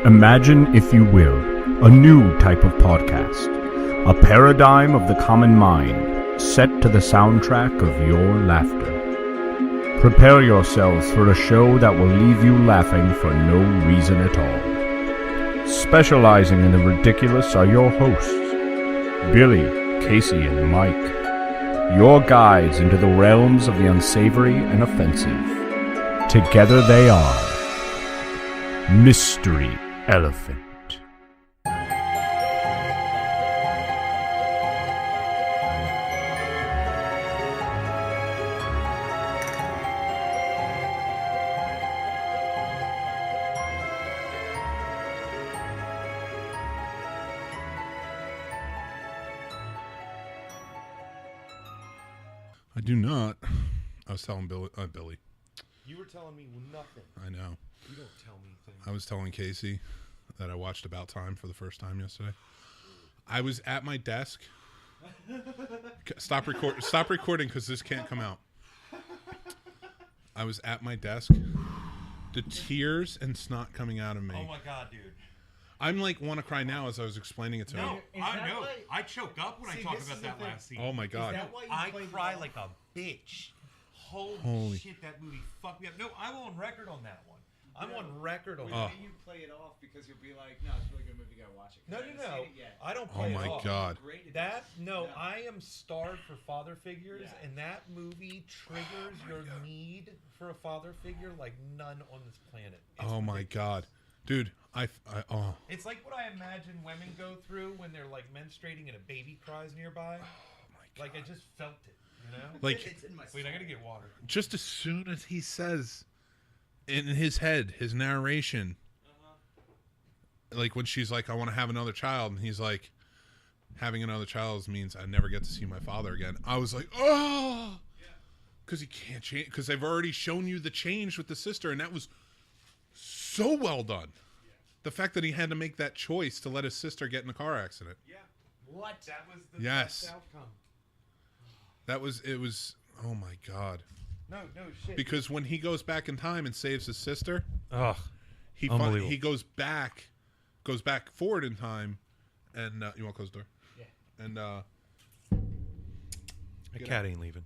Imagine, if you will, a new type of podcast, a paradigm of the common mind, set to the soundtrack of your laughter. Prepare yourselves for a show that will leave you laughing for no reason at all. Specializing in the ridiculous are your hosts, Billy, Casey, and Mike, your guides into the realms of the unsavory and offensive. Together they are Mystery Elephant. I do not. I was telling Billy. You were telling me nothing. I know. You don't tell me things. I was telling Casey that I watched About Time for the first time yesterday. I was at my desk. Stop recording because this can't come out. I was at my desk. The tears and snot coming out of me. Oh my god, dude. I'm like want to cry now as I was explaining it to him. No, I know. I choke up when I talk about that last scene. Oh my god. I cry like a bitch. Holy shit, that movie fucked me up. No, I'm on record on that one. I'm on record on that. You play it off because you'll be like, no, it's a really good movie, you gotta watch it. No. I don't Oh play my it off. god. I am starved for father figures, and that movie triggers your need for a father figure like none on this planet. It's Oh my god. Dude, It's like what I imagine women go through when they're like menstruating and a baby cries nearby. Oh my god. Like I just felt it, you know? Like It's in my soul. Wait, I gotta get water. just as soon as he says in his head, his narration, like when she's like, I want to have another child, and he's like, having another child means I never get to see my father again. I was like, oh, because he can't change, because they've already shown you the change with the sister, and that was so well done. The fact that he had to make that choice to let his sister get in a car accident. Yeah. What? That was the Yes. best outcome. It was, oh my God. No shit. Because when he goes back in time and saves his sister, Ugh. he goes back forward in time, and you want to close the door? Yeah. And A cat ain't leaving.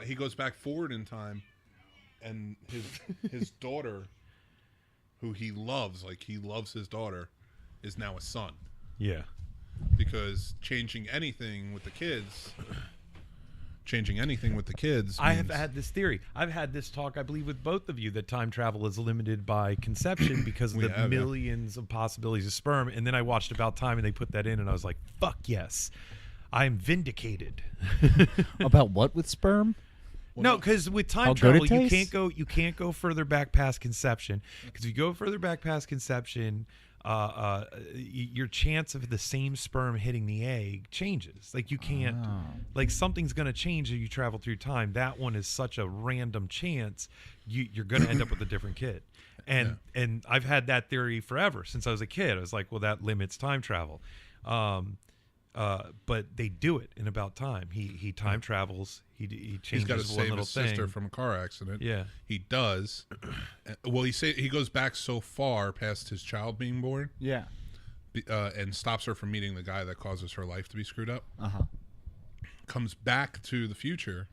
he goes back forward in time, and his daughter, who he loves, like he loves his daughter, is now a son. Yeah. Because changing anything with the kids I have had this theory. I've had this talk, I believe, with both of you, that time travel is limited by conception because of the millions of possibilities of sperm. And then I watched About Time, and they put that in, and I was like, fuck yes. I'm vindicated. About what with sperm? No, because with time travel, you can't go further back past conception. Because if you go further back past conception, your chance of the same sperm hitting the egg changes. Like you can't, like something's going to change as you travel through time. That one is such a random chance. You're going to end up with a different kid. And I've had that theory forever since I was a kid. I was like, well, that limits time travel. But they do it in About Time. He time travels. He changes He's got to one save little his sister from a car accident. Yeah, he does. Well, he goes back so far past his child being born. Yeah. And stops her from meeting the guy that causes her life to be screwed up. Uh-huh. Comes back to the future,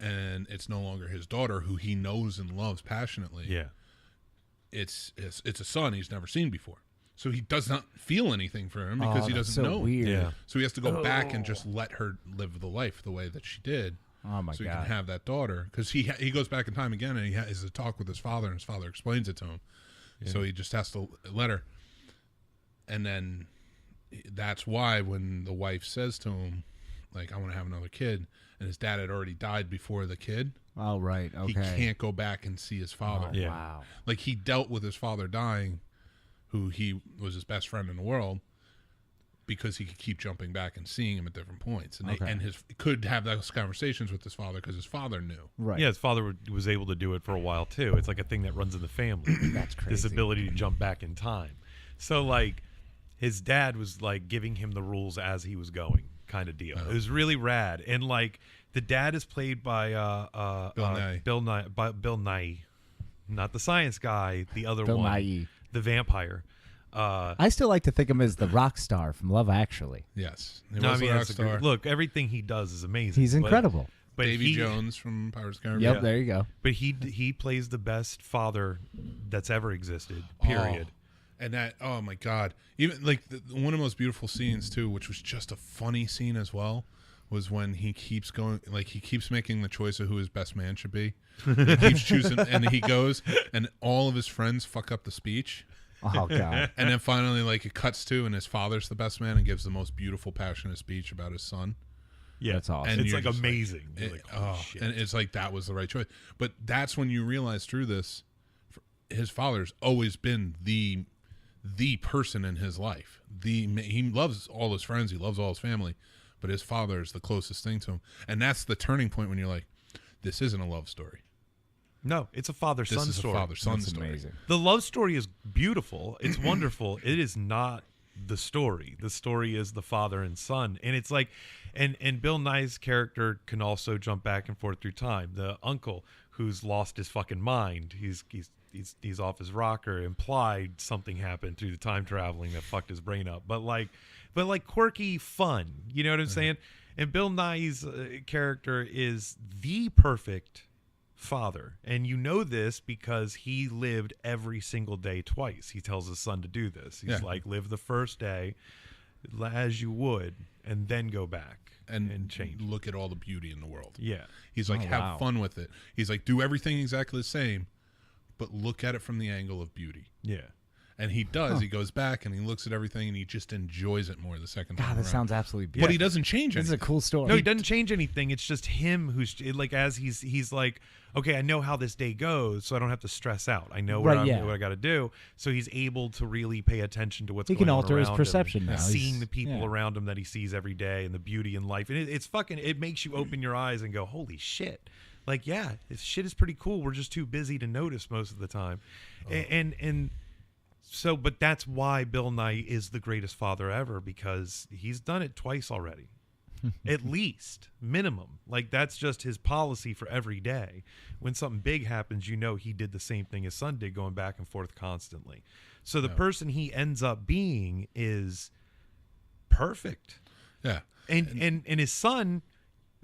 and it's no longer his daughter, who he knows and loves passionately. Yeah, it's a son he's never seen before. So he does not feel anything for him because he doesn't know. Weird. Yeah. So he has to go back and just let her live the life the way that she did. Oh my so God. he can have that daughter, because he goes back in time again, and he has a talk with his father, and his father explains it to him. Yeah. So he just has to let her. And then that's why when the wife says to him, like, I want to have another kid, and his dad had already died before the kid. Oh, right. Okay. He can't go back and see his father. Oh, Yeah. Wow. Like, he dealt with his father dying, who he was his best friend in the world, because he could keep jumping back and seeing him at different points, and could have those conversations with his father because his father knew. Right. Yeah, his father was able to do it for a while too. It's like a thing that runs in the family. That's crazy. This ability to jump back in time. So like, his dad was like giving him the rules as he was going, kind of deal. It was really rad, and like the dad is played by Bill Nye. Bill Nye. not the science guy, the other Bill one, Nighy. the vampire. I still like to think of him as the rock star from Love Actually. Yes. He No, I was mean, a rock that's a star. look, everything he does is amazing. He's incredible. But Davy he, Jones from Pirates of the Caribbean. Yep, there you go. But he plays the best father that's ever existed. Period. And that, oh my God, even like one of the most beautiful scenes too, which was just a funny scene as well, was when he keeps going, like he keeps making the choice of who his best man should be. He keeps choosing, and he goes, and all of his friends fuck up the speech. Oh God. And then finally, like it cuts to, and his father's the best man and gives the most beautiful, passionate speech about his son. Yeah, That's awesome. And it's you're like just amazing. You're like, oh, shit. and it's like that was the right choice. But that's when you realize through this, his father's always been the person in his life. He loves all his friends, he loves all his family, but his father is the closest thing to him, and that's the turning point when you're like, this isn't a love story. No, it's a father-son This is story. a father-son That's story. amazing. The love story is beautiful. It's wonderful. It is not the story. The story is the father and son. And it's like, and Bill Nighy's character can also jump back and forth through time. The uncle who's lost his fucking mind. He's off his rocker. Implied something happened through the time traveling that fucked his brain up. But like quirky fun. You know what I'm saying? And Bill Nighy's character is the perfect father, and you know this because he lived every single day twice. He tells his son to do this. He's like, live the first day as you would, and then go back and change. Look at all the beauty in the world. Yeah. He's like, Oh, have wow. fun with it. He's like, do everything exactly the same, but look at it from the angle of beauty. Yeah. And he does. He goes back and he looks at everything and he just enjoys it more the second time God, that around. sounds absolutely But beautiful. he doesn't change This is anything. a cool story. No, he doesn't change anything. It's just him who's like, as he's like, okay, I know how this day goes, so I don't have to stress out. I know what I got to do. So he's able to really pay attention to what's He going can on alter his around him, perception and now. seeing He's- the people yeah. around him that he sees every day and the beauty in life. And it makes you open your eyes and go, holy shit. Like, yeah, this shit is pretty cool. We're just too busy to notice most of the time. And so, but that's why Bill Nighy is the greatest father ever, because he's done it twice already. At least, minimum. Like, that's just his policy for every day. When something big happens, you know he did the same thing his son did, going back and forth constantly. So the person he ends up being is perfect. Yeah. And his son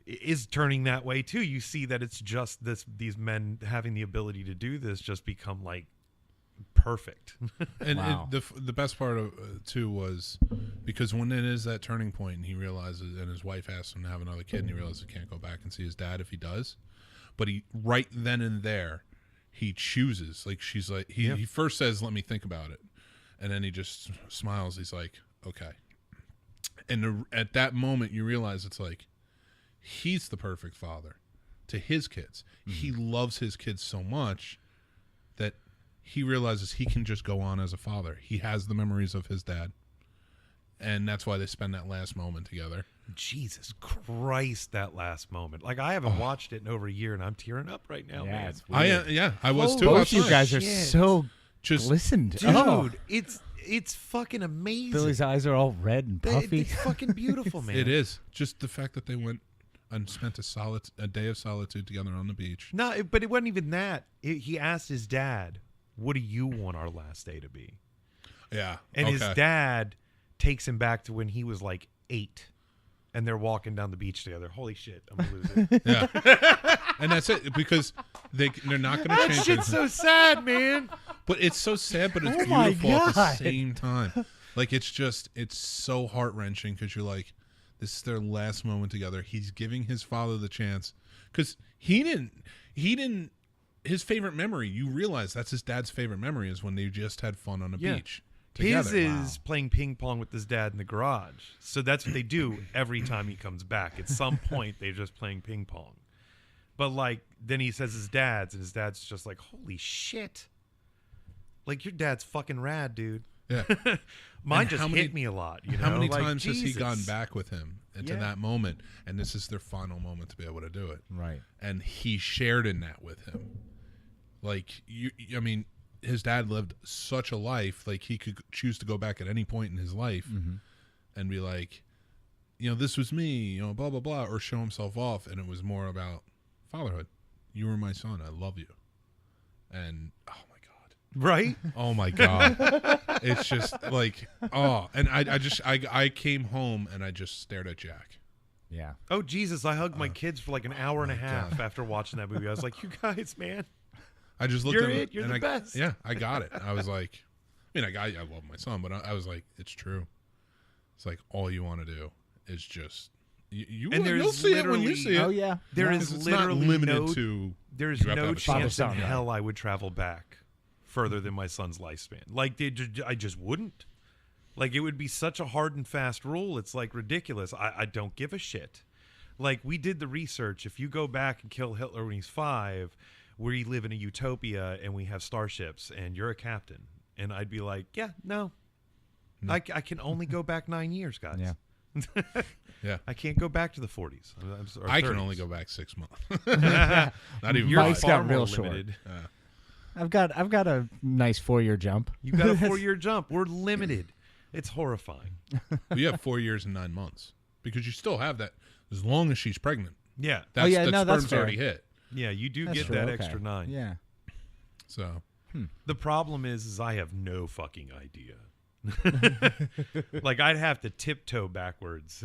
is turning that way too. You see that it's just these men having the ability to do this just become like perfect. And Wow. the best part of too was because when it is that turning point and he realizes, and his wife asks him to have another kid, and he realizes he can't go back and see his dad if he does, but he right then and there he chooses. Like, she's like, he first says, let me think about it, and then he just smiles. He's like, okay. And at that moment you realize it's like he's the perfect father to his kids. He loves his kids so much that he realizes he can just go on as a father. He has the memories of his dad. And that's why they spend that last moment together. Jesus Christ, that last moment. Like, I haven't watched it in over a year, and I'm tearing up right now, Yeah, man. it's weird. I was too. Both you outside. guys are Shit. so Just glistened. Dude, Oh, it's fucking amazing. Billy's eyes are all red and puffy. It's fucking beautiful, man. It is. Just the fact that they went and spent a day of solitude together on the beach. No, but it wasn't even that. He asked his dad, what do you want our last day to be? Yeah. And his dad takes him back to when he was like 8, and they're walking down the beach together. Holy shit, I'm gonna lose it. Yeah. And that's it, because they're not going to That change shit's it. so sad, man. But it's so sad, but it's Oh my beautiful at the God. same time. Like, it's so heart-wrenching, because you're like, this is their last moment together. He's giving his father the chance, because he didn't his favorite memory, you realize that's his dad's favorite memory, is when they just had fun on the beach together. His is playing ping pong with his dad in the garage. So that's what they do every time he comes back. At some point, they're just playing ping pong. But like, then he says his dad's, and his dad's just like, holy shit. Like, your dad's fucking rad, dude. Yeah. Mine And just how many- hit me a lot. You know? How many Like, times has he Jesus. gone back with him into Yeah. that moment? And this is their final moment to be able to do it. Right. And he shared in that with him. Like, I mean, his dad lived such a life. Like, he could choose to go back at any point in his life and be like, you know, this was me, you know, blah, blah, blah, or show himself off. And it was more about fatherhood. You were my son. I love you. and oh my god, Right? oh my god, it's just like and I came home and I just stared at Jack. Yeah. Oh, Jesus. I hugged my kids for like an hour and a half God. after watching that movie. I was like, you guys, man. I just looked You're at it. You're the best. Yeah, I got it. I was like, I mean, I love my son, but I was like, it's true. It's like all you want to do is just you'll see it when you see it. Oh yeah. There yeah. is It's literally not limited no, to. there's you have to no have a son. chance in Father-son, right. hell I would travel back further than my son's lifespan. Like, I just wouldn't. Like, it would be such a hard and fast rule. It's like ridiculous. I don't give a shit. Like, we did the research. If you go back and kill Hitler when he's 5, we live in a utopia and we have starships and you're a captain. And I'd be like, yeah, no. I can only go back 9 years, guys. Yeah. Yeah, I can't go back to the 40s. Or I can 30s. only go back 6 months. Not even You're Mike's 5. far got more real short. limited. I've got a nice 4-year jump. You got a 4-year jump. We're limited. It's horrifying. We have 4 years and 9 months because you still have that as long as she's pregnant. Yeah. That's, yeah, no, that's sperm's fair. already hit. Yeah, you do That's get true, that okay. extra 9. Yeah. So The problem is I have no fucking idea. Like, I'd have to tiptoe backwards.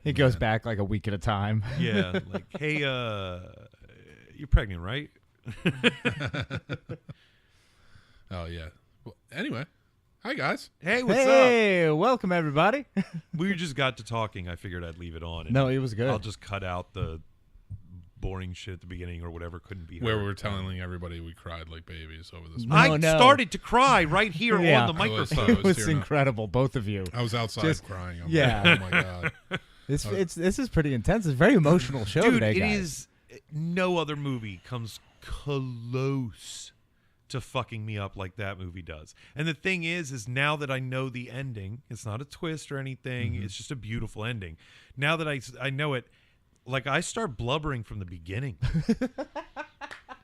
It goes back like a week at a time. Yeah, like, hey, you're pregnant, right? oh yeah. Well, anyway, hi guys. Hey, what's up? Hey, welcome everybody. We just got to talking. I figured I'd leave it on. And No, it was good. I'll just cut out the boring shit at the beginning or whatever couldn't be heard. Where we were telling everybody we cried like babies over this. No, I no. started to cry right here Yeah. on the microphone. It was tearing up. incredible, both of you. I was outside Just- crying. I'm yeah. like, oh my god. This is pretty intense. It's a very emotional show Dude, today, it guys. is. No other movie comes close to fucking me up like that movie does. And the thing is now that I know the ending, it's not a twist or anything. It's just a beautiful ending. Now that I know it, like, I start blubbering from the beginning.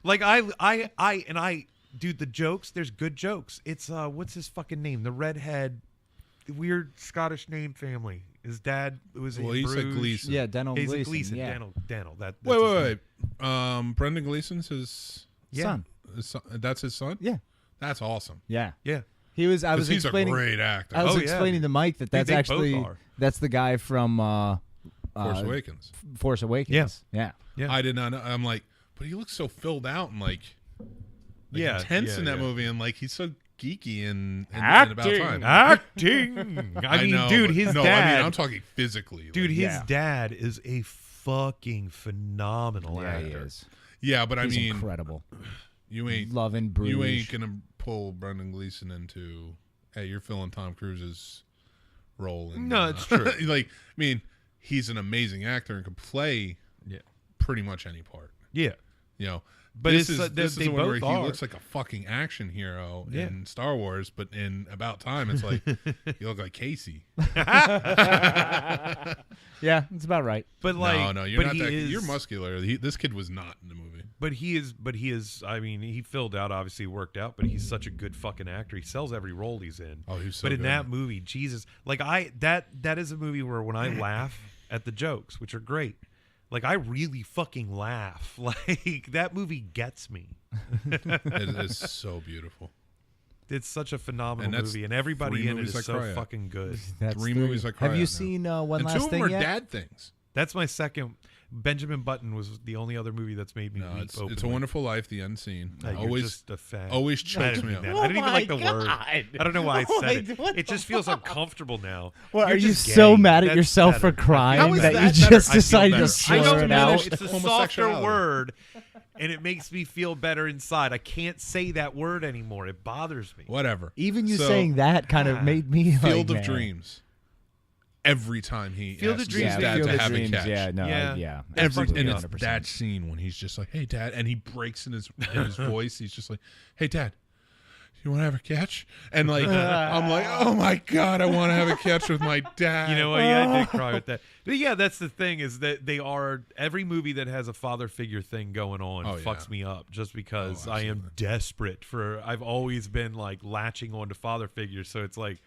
Like, dude, the jokes, there's good jokes. It's what's his fucking name? The redhead, weird Scottish name family. His dad was Well, in he said Bruges. Gleason. Yeah, Daniel He's Gleason. Gleason. Yeah. Daniel. That's Wait, his wait, name. wait. Brendan Gleeson's his Son. son. That's his son. Yeah. That's awesome. Yeah. Yeah. He was. I 'Cause was he's explaining. a great actor. I was Oh, yeah. explaining to Mike that that's they both actually are. that's the guy from Force Awakens. Force Awakens. Yeah. Yeah. I did not know. I'm like, but he looks so filled out and like Yeah, intense yeah, in that yeah. movie, and like he's so geeky and Acting. about time. Acting. I mean, know, dude, but- his no, dad. I mean, I'm talking physically. dude, like, his Yeah. dad is a fucking phenomenal Yeah, he actor. is. yeah, but I He's mean, incredible. you ain't Loving Bruges. you ain't gonna pull Brendan Gleeson into, hey, you're filling Tom Cruise's role. In, No, it's true. Like, I mean, he's an amazing actor and can play Yeah. pretty much any part. Yeah. You know, But this it's, is they- this is they the one where both he are. looks like a fucking action hero Yeah. in Star Wars, but in About Time, it's like you look like Casey. Yeah, it's about right. But like, no, you're but not he that. is, You're muscular. This kid was not in the movie. But he is. I mean, he filled out, obviously worked out, but he's such a good fucking actor. He sells every role he's in. Oh, he's so But in good. that movie, Jesus, like that is a movie where when I laugh at the jokes, which are great, like I really fucking laugh. Like that movie gets me. It is so beautiful. It's such a phenomenal And that's movie, and everybody 3 in it movies is I so cry at. fucking good. That's 3 the- movies I cry Have you at now. seen one And last 2 of them thing are yet? dad things. That's my second. Benjamin Button was the only other movie that's made me No, weep it's openly. a Wonderful Life, the end scene. You're Always, just a fan. always I chokes didn't me mean that. up. I didn't even like the word. God. I don't know why I Oh said my- it. what It the just feels uncomfortable now. What, You're are you just so gay. mad at That's yourself better. for crying How is that that you better? just I feel decided to better. I know slur it that out? it's a softer Homosexuality. word, and it makes me feel better inside. I can't say that word anymore. It bothers me. Whatever. Even you So, saying that kind of made me Field like, of man. Dreams. Every time he Field of asks Dreams, his Yeah, dad Field to of have Dreams, a catch. yeah, no, Yeah. yeah. And it's 100%. that scene when he's just like, "Hey, Dad," and he breaks in his voice. He's just like, "Hey, Dad, you want to have a catch?" And like, I'm like, "Oh my god, I want to have a catch with my dad." You know what? Yeah, I did cry with that. But yeah, that's the thing is that they are every movie that has a father figure thing going on Oh, fucks yeah. me up just because Oh, I am absolutely. desperate for. I've always been like latching on to father figures, so it's like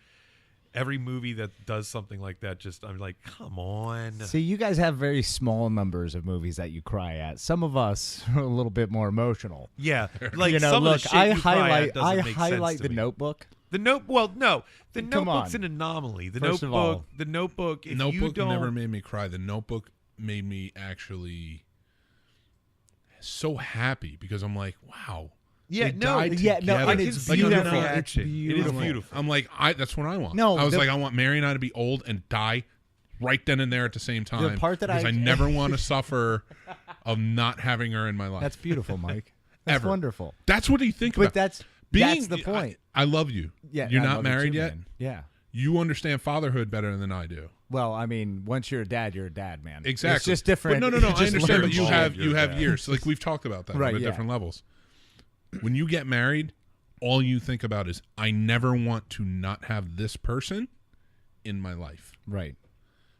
every movie that does something like that, I'm like, come on. See, you guys have very small numbers of movies that you cry at. Some of us are a little bit more emotional. Yeah, like You know, some look, of the shit I you cry highlight at doesn't make highlight sense to The me. Notebook. The Come Notebook's on. an anomaly. The First of all, Notebook. If you Notebook don't, never made me cry. The Notebook made me actually so happy because I'm like, wow. yeah, They no, died yeah, no, together. and I it's can see that beautiful. reaction. It's It is beautiful. beautiful. I'm like, that's what I want. No, I was the- like, I want Mary and I to be old and die right then and there at the same time. part that because I- I never want to suffer of not having her in my life. That's beautiful, Mike. That's Ever. wonderful. That's what you think But about. that's Being, the point. I love you. Yeah, You're I not love you married too, yet. man. Yeah. You understand fatherhood better than I do. Well, I mean, once you're a dad, man. Exactly. It's just different. But no. You I just understand. learn But you shit. have You're bad. years. Like we've talked about that Right, at yeah. different levels. When you get married, all you think about is I never want to not have this person in my life. Right.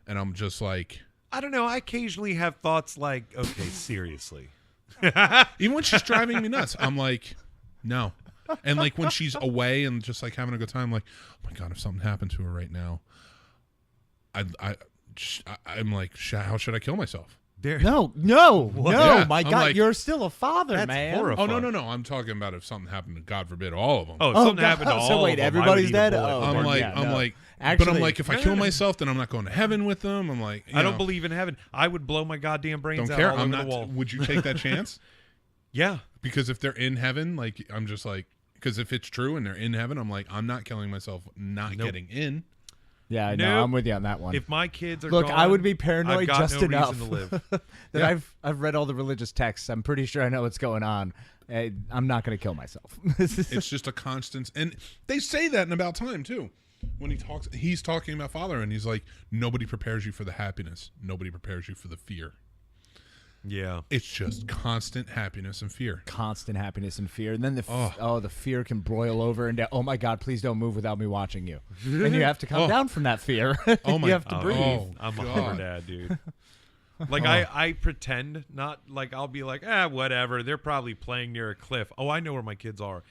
And I'm just like, I don't know. I occasionally have thoughts like, okay, seriously. even when she's driving me nuts, I'm like, no. And like when she's away and just like having a good time, like, oh my God, if something happened to her right now, I'm like, how should I kill myself? No, Yeah, my I'm God, like- you're still a father, That's man. horrifying. Oh, no. I'm talking about if something happened to, God forbid, all of them. Oh, if Oh, something happened to God. all So wait, of them, everybody's I would eat dead? a bullet. Oh, I'm Lord, like, yeah, I'm no. like, but Actually- I'm like, if I kill myself, then I'm not going to heaven with them. I'm like, I don't believe in heaven. I would blow my goddamn brains don't out care. all I'm over not. the wall. Would you take that chance? Yeah. Because if they're in heaven, like I'm just like, because if it's true and they're in heaven, I'm like, I'm not killing myself, not Nope. getting in. Yeah, no, Nope. I'm with you on that one. If my kids are Look, gone, I would be I've paranoid got just no enough reason to live. that Yeah. I've read all the religious texts. I'm pretty sure I know what's going on. I'm not going to kill myself. It's just a constant, and they say that in About Time too. When he's talking about father, and he's like, nobody prepares you for the happiness. Nobody prepares you for the fear. Yeah. It's just constant happiness and fear. Constant happiness and fear, and then the Oh. the fear can broil over into, oh my God, please don't move without me watching you, and you have to come down from that fear. Oh my- you have to Oh, breathe. oh. I'm a God. hover dad, dude. Like I pretend not like I'll be like, whatever. They're probably playing near a cliff. Oh, I know where my kids are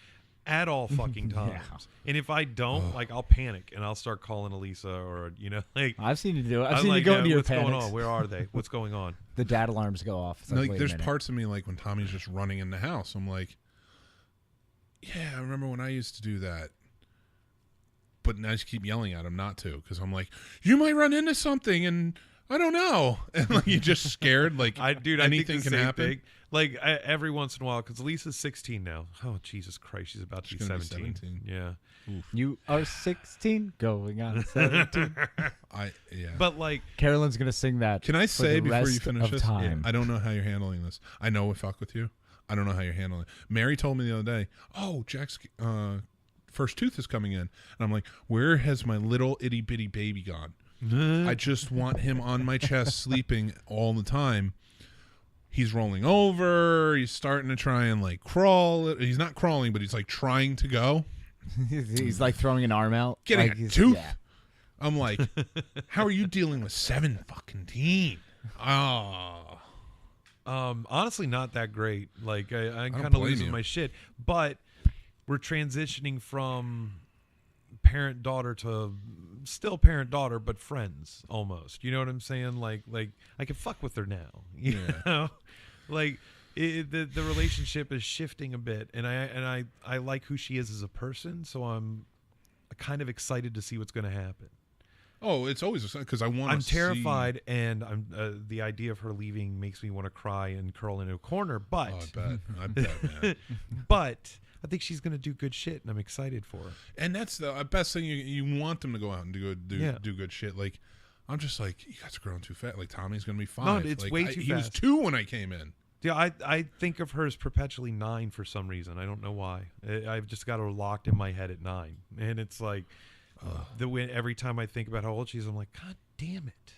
at all fucking times. Yeah. And if I don't, like I'll panic and I'll start calling Elisa or like I've seen you do it. I've I'm seen like, you go into your what's going panics. on? Where are they? What's going on? The dad alarms go off. It's Like wait a there's minute. parts of me like when Tommy's just running in the house. I'm like, yeah, I remember when I used to do that. But I just keep yelling at him not to because I'm like, you might run into something and I don't know. And like you're just scared. Like I anything think the can same happen. thing. Like every once in a while, because Lisa's 16 now. Oh Jesus Christ, she's about to She's be gonna 17. be 17. Yeah, You are 16, going on 17. Yeah. but like Carolyn's gonna sing that. Can I for say the before you rest finish of this? time. I don't know how you're handling this. I know we fuck with you. I don't know how you're handling it. Mary told me the other day, oh, Jack's first tooth is coming in. And I'm like, where has my little itty bitty baby gone? I just want him on my chest sleeping all the time. He's rolling over. He's starting to try and like crawl. He's not crawling, but he's like trying to go. He's like throwing an arm out. Getting like a he's- tooth. yeah. I'm like, how are you dealing with 7 fucking teen? Oh. honestly, not that great. Like I'm don't kind of blame losing you. my shit. But we're transitioning from parent daughter to still parent daughter, but friends almost. You know what I'm saying? Like I can fuck with her now. You know, like the relationship is shifting a bit, and I like who she is as a person. So I'm kind of excited to see what's going to happen. Oh, it's always because I want. I'm terrified, and I'm the idea of her leaving makes me want to cry and curl into a corner. But Oh, I bet, man. but I think she's gonna do good shit, and I'm excited for her. And that's the best thing. You want them to go out and do good shit. Like I'm just like, you guys are growing too fat. Like Tommy's gonna be 5. it's like, way too He was fast. 2 when I came in. Yeah, I think of her as perpetually 9 for some reason. I don't know why. I've just got her locked in my head at 9, and it's like every time I think about how old she is, I'm like, God damn it,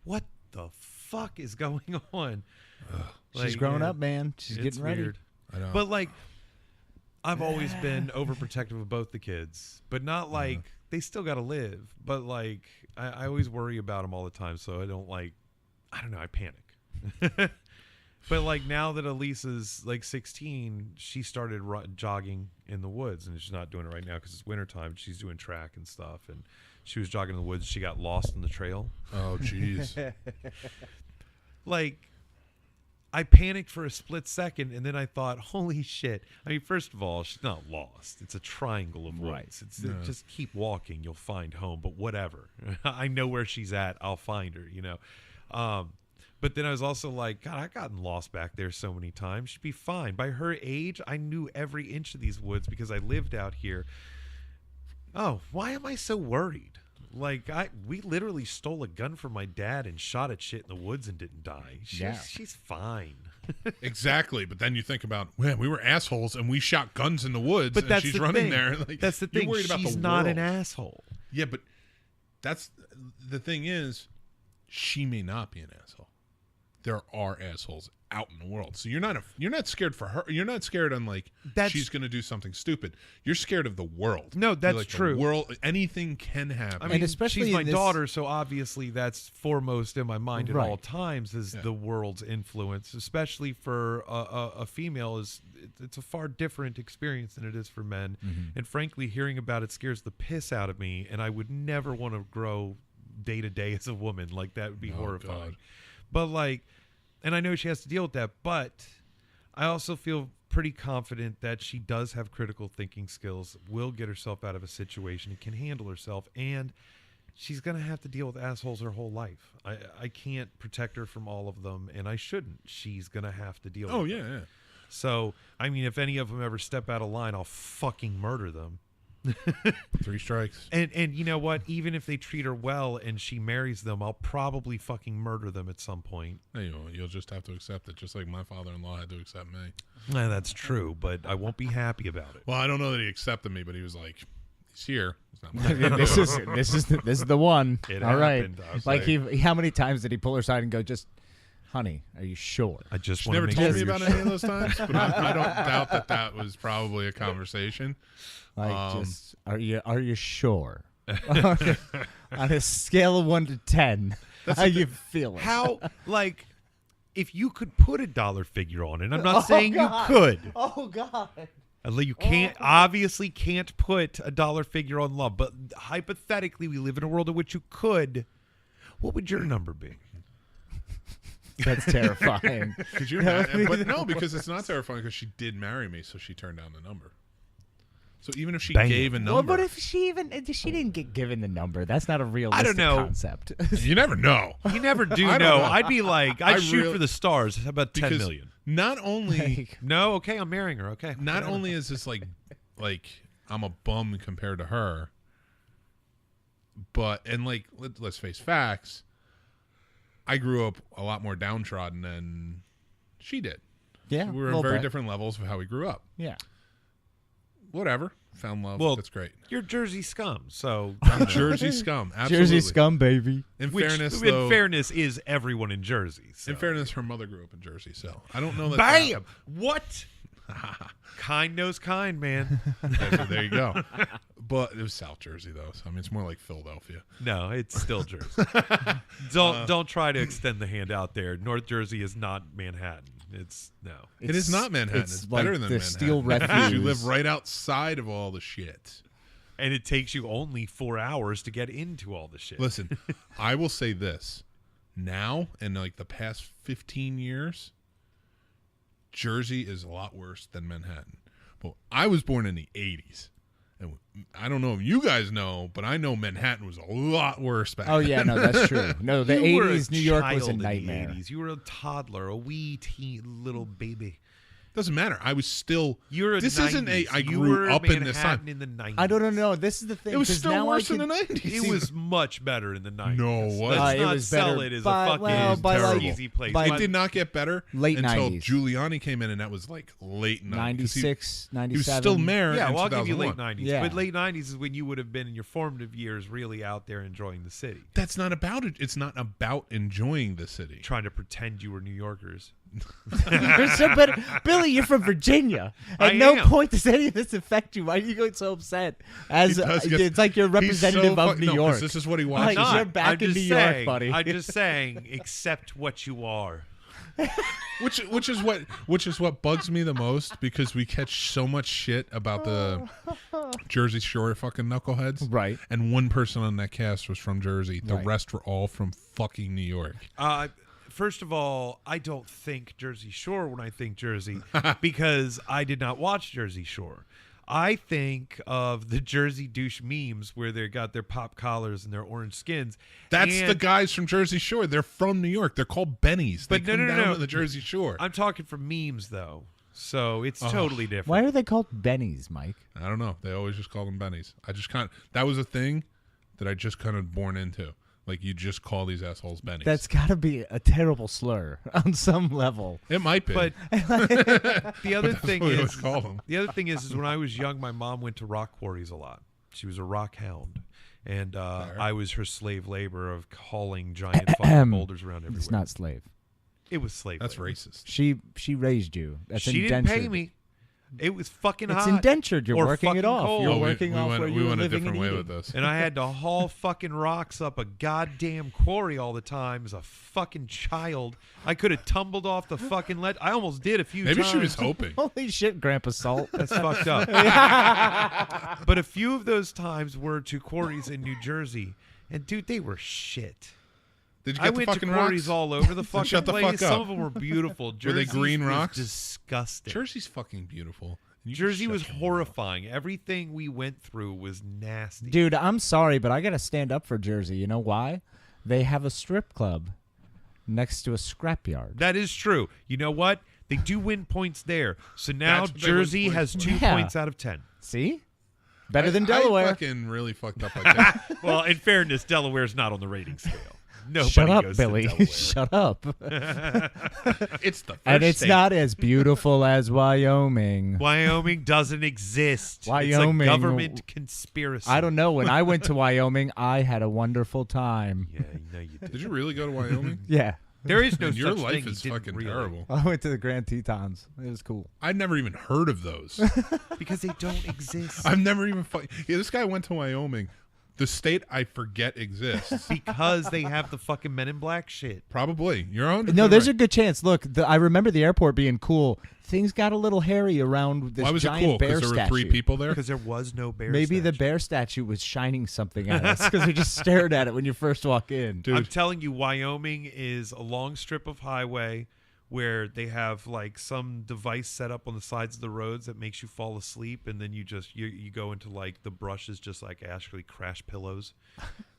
what the fuck is going on? She's growing up, man. She's It's getting ready. weird. I know. But like, I've always been overprotective of both the kids, but not like they still got to live. But like, I always worry about them all the time, so I don't know, I panic. But like now that Elisa's like 16, she started jogging in the woods, and she's not doing it right now because it's wintertime. She's doing track and stuff, and she was jogging in the woods. She got lost in the trail. Oh, jeez. Like, I panicked for a split second, and then I thought, holy shit. I mean, first of all, she's not lost. It's a triangle of woods. It's just keep walking. You'll find home, but whatever. I know where she's at. I'll find her, you know. But then I was also like, God, I've gotten lost back there so many times. She'd be fine. By her age, I knew every inch of these woods because I lived out here. Oh, why am I so worried? Like, we literally stole a gun from my dad and shot at shit in the woods and didn't die. She's fine. Exactly. But then you think about, man, we were assholes and we shot guns in the woods, but and she's running there. Like, that's the thing. You're worried about she's the not world. an asshole. Yeah, but that's the thing is, she may not be an asshole. There are assholes out in the world, so you're not scared for her. You're not scared on like she's going to do something stupid. You're scared of the world. No, that's like, true. The world, anything can happen. I mean, especially she's my daughter, so obviously that's foremost in my mind at all times is the world's influence, especially for a female. It's a far different experience than it is for men, and frankly, hearing about it scares the piss out of me. And I would never want to grow day to day as a woman. Like, that would be horrifying. God. But like, and I know she has to deal with that, but I also feel pretty confident that she does have critical thinking skills, will get herself out of a situation, and can handle herself, and she's going to have to deal with assholes her whole life. I can't protect her from all of them, and I shouldn't. She's going to have to deal with them. Yeah. So, I mean, if any of them ever step out of line, I'll fucking murder them. 3 strikes. And you know what? Even if they treat her well and she marries them, I'll probably fucking murder them at some point. No, you'll just have to accept it, just like my father-in-law had to accept me. Yeah, that's true, but I won't be happy about it. Well, I don't know that he accepted me, but he was like, he's here. This is the one. It all happened. Right. Like he, how many times did he pull her aside and go, just, honey, are you sure? I just she want never to told make me sure about any of those times, but I don't doubt that was probably a conversation. Like, just, are you sure? On a scale of 1 to 10, how you feeling? How, like, if you could put a dollar figure on it, I'm not saying you could. Oh, God. You can't, obviously can't put a dollar figure on love, but hypothetically, we live in a world in which you could. What would your number be? That's terrifying. Could you imagine? But no, because it's not terrifying, because she did marry me, so she turned down the number. So even if she gave a number, well, but if she didn't get given the number, that's not a realistic concept. You never know. You never do know. I'd be like, I'd shoot for the stars. How about 10 million? Not only no, okay, I'm marrying her. Okay. Not only is this like I'm a bum compared to her, but like let's face facts. I grew up a lot more downtrodden than she did. Yeah, we were in very different levels of how we grew up. Yeah. Whatever. Found love. Well, that's great. You're Jersey scum, so I'm Jersey scum. Absolutely. Jersey scum, baby. In fairness, is everyone in Jersey. So. In fairness, her mother grew up in Jersey, so I don't know that. Bam! What? Kind knows kind, man. There you go. But it was South Jersey, though. So I mean, it's more like Philadelphia. No, it's still Jersey. Don't try to extend the hand out there. North Jersey is not Manhattan. It is not Manhattan. It's like better than Manhattan. Steel refuse. You live right outside of all the shit. And it takes you only 4 hours to get into all the shit. Listen, I will say this. Now, in like the past 15 years, Jersey is a lot worse than Manhattan. Well, I was born in the 80s. And I don't know if you guys know, but I know Manhattan was a lot worse back then. Oh, yeah, no, that's true. No, the 80s, New York was a nightmare. You were a toddler, a wee little baby. Doesn't matter. I was still. This 90s. Isn't a. I grew up in this time. In the 90s. I don't know. This is the thing. It was still worse in the 90s. It was much better in the 90s. No, what? Let's it not was sell better it as by, a fucking terrible. easy place. It did not get better late until 90s. Giuliani came in, and that was like late 90s. 96, 97. He was still mayor. Yeah, in well, I'll 2001. give you late 90s. Yeah. But late 90s is when you would have been in your formative years really out there enjoying the city. That's not about it. It's not about enjoying the city. Trying to pretend you were New Yorkers. But Billy, you're from Virginia. At no point does any of this affect you. Why are you going so upset? It's like you're representative of New York. This is what he watches. Like, you're back in New York, buddy. I'm just saying, accept what you are. Which is what bugs me the most, because we catch so much shit about the Jersey Shore fucking knuckleheads. Right. And one person on that cast was from Jersey. The rest were all from fucking New York. First of all, I don't think Jersey Shore when I think Jersey because I did not watch Jersey Shore. I think of the Jersey douche memes where they got their pop collars and their orange skins. That's the guys from Jersey Shore. They're from New York. They're called Bennies. They come down to the Jersey Shore. I'm talking for memes, though. So it's totally different. Why are they called Bennies, Mike? I don't know. They always just call them Bennies. That was a thing that I just kind of born into. Like, you just call these assholes Bennies. That's got to be a terrible slur on some level. It might be. But the other thing is when I was young, my mom went to rock quarries a lot. She was a rock hound. And I was her slave labor of hauling giant fucking boulders around everywhere. It's not slave. It was slave That's labor. racist. She raised you. That's she indentured. didn't pay me. It was fucking It's hot. indentured. You're or working it off. cold. You're working off where we you were went living a different and way eating. with this. And I had to haul fucking rocks up a goddamn quarry all the time as a fucking child. I could have tumbled off the fucking ledge. I almost did a few times. Maybe she was hoping. Holy shit, Grandpa Salt. That's fucked up. But a few of those times were to quarries in New Jersey. And, dude, they were shit. Did you get I the went to fucking quarries rocks? all over the fucking shut the place. fuck up. Some of them were beautiful. Were Jersey they green rocks? Disgusting. Jersey's fucking beautiful. Jersey was horrifying. Everything we went through was nasty. Dude, I'm sorry, but I got to stand up for Jersey. You know why? They have a strip club next to a scrapyard. That is true. You know what? They do win points there. So now That's what they win Jersey points has for. 2 Yeah. points out of 10. See? Better than Delaware. I fucking really fucked up like that. Well, in fairness, Delaware's not on the rating scale. Nobody Shut up, goes Billy. to Delaware. Shut up. It's the first And it's state. not as beautiful as Wyoming. Wyoming doesn't exist. Wyoming- It's a government conspiracy. I don't know. When I went to Wyoming, I had a wonderful time. Yeah, no, you did. Did you really go to Wyoming? Yeah. There is no And your such life thing. is You didn't fucking really. terrible. I went to the Grand Tetons. It was cool. I'd never even heard of those. Because they don't exist. I've never even. Yeah, this guy went to Wyoming, the state I forget exists. Because they have the fucking Men in Black shit. Probably. You're on. No, there's a good chance. Look, I remember the airport being cool. Things got a little hairy around this Why was it giant cool? bear Because there were statue. 3 people there. Because there was no bear Maybe the statue. bear statue was shining something at us because we just stared at it when you first walk in. Dude. I'm telling you, Wyoming is a long strip of highway where they have like some device set up on the sides of the roads that makes you fall asleep, and then you go into like the brush is just like actually crash pillows.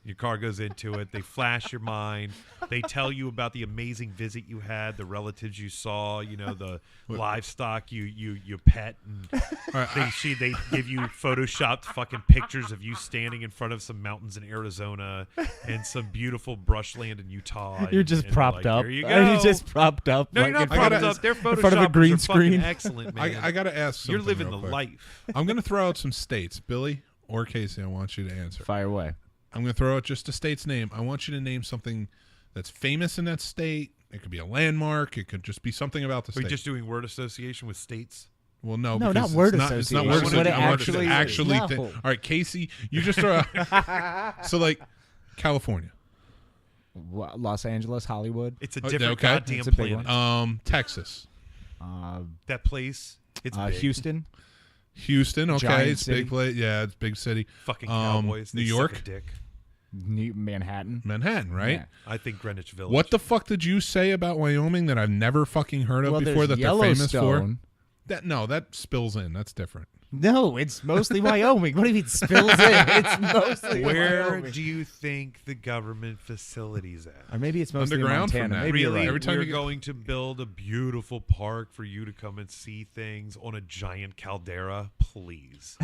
Your car goes into it. They flash your mind. They tell you about the amazing visit you had, the relatives you saw, you know, the livestock you pet, and they give you photoshopped fucking pictures of you standing in front of some mountains in Arizona and some beautiful brushland in Utah. You're and- just and propped like, up. There you Are go. you just propped up? No, you're not in propped front of- up. They're in front of a photoshoppers green are fucking screen. excellent, man. I got to ask something. You're living real the quick. life. I'm going to throw out some states. Billy or Casey, I want you to answer. Fire away. I'm going to throw out just a state's name. I want you to name something that's famous in that state. It could be a landmark. It could just be something about the Are we state. just doing word association with states? Well, no, No, because not word it's not word association. What association. it I want you to actually is. actually No. think. All right, Casey, you just throw out. So, like, California. Los Angeles, Hollywood. It's a Okay. different Okay. goddamn It's a big planet. Texas. That place, it's big. Houston. Houston, okay, Giant it's city. big place. Yeah, it's big city. Fucking Cowboys. New they suck York? a dick. Manhattan. Manhattan, right? Yeah. I think Greenwich Village. What the fuck did you say about Wyoming that I've never fucking heard of Well, before there's that they're famous for? Yellowstone. That spills in. That's different. No, it's mostly Wyoming. What do you mean spills in? It's mostly Where Wyoming. do you think the government facilities at? Or maybe it's mostly Underground from Montana. that. Maybe you're Really, right. Every time we're you get- going to build a beautiful park for you to come and see things on a giant caldera? Please.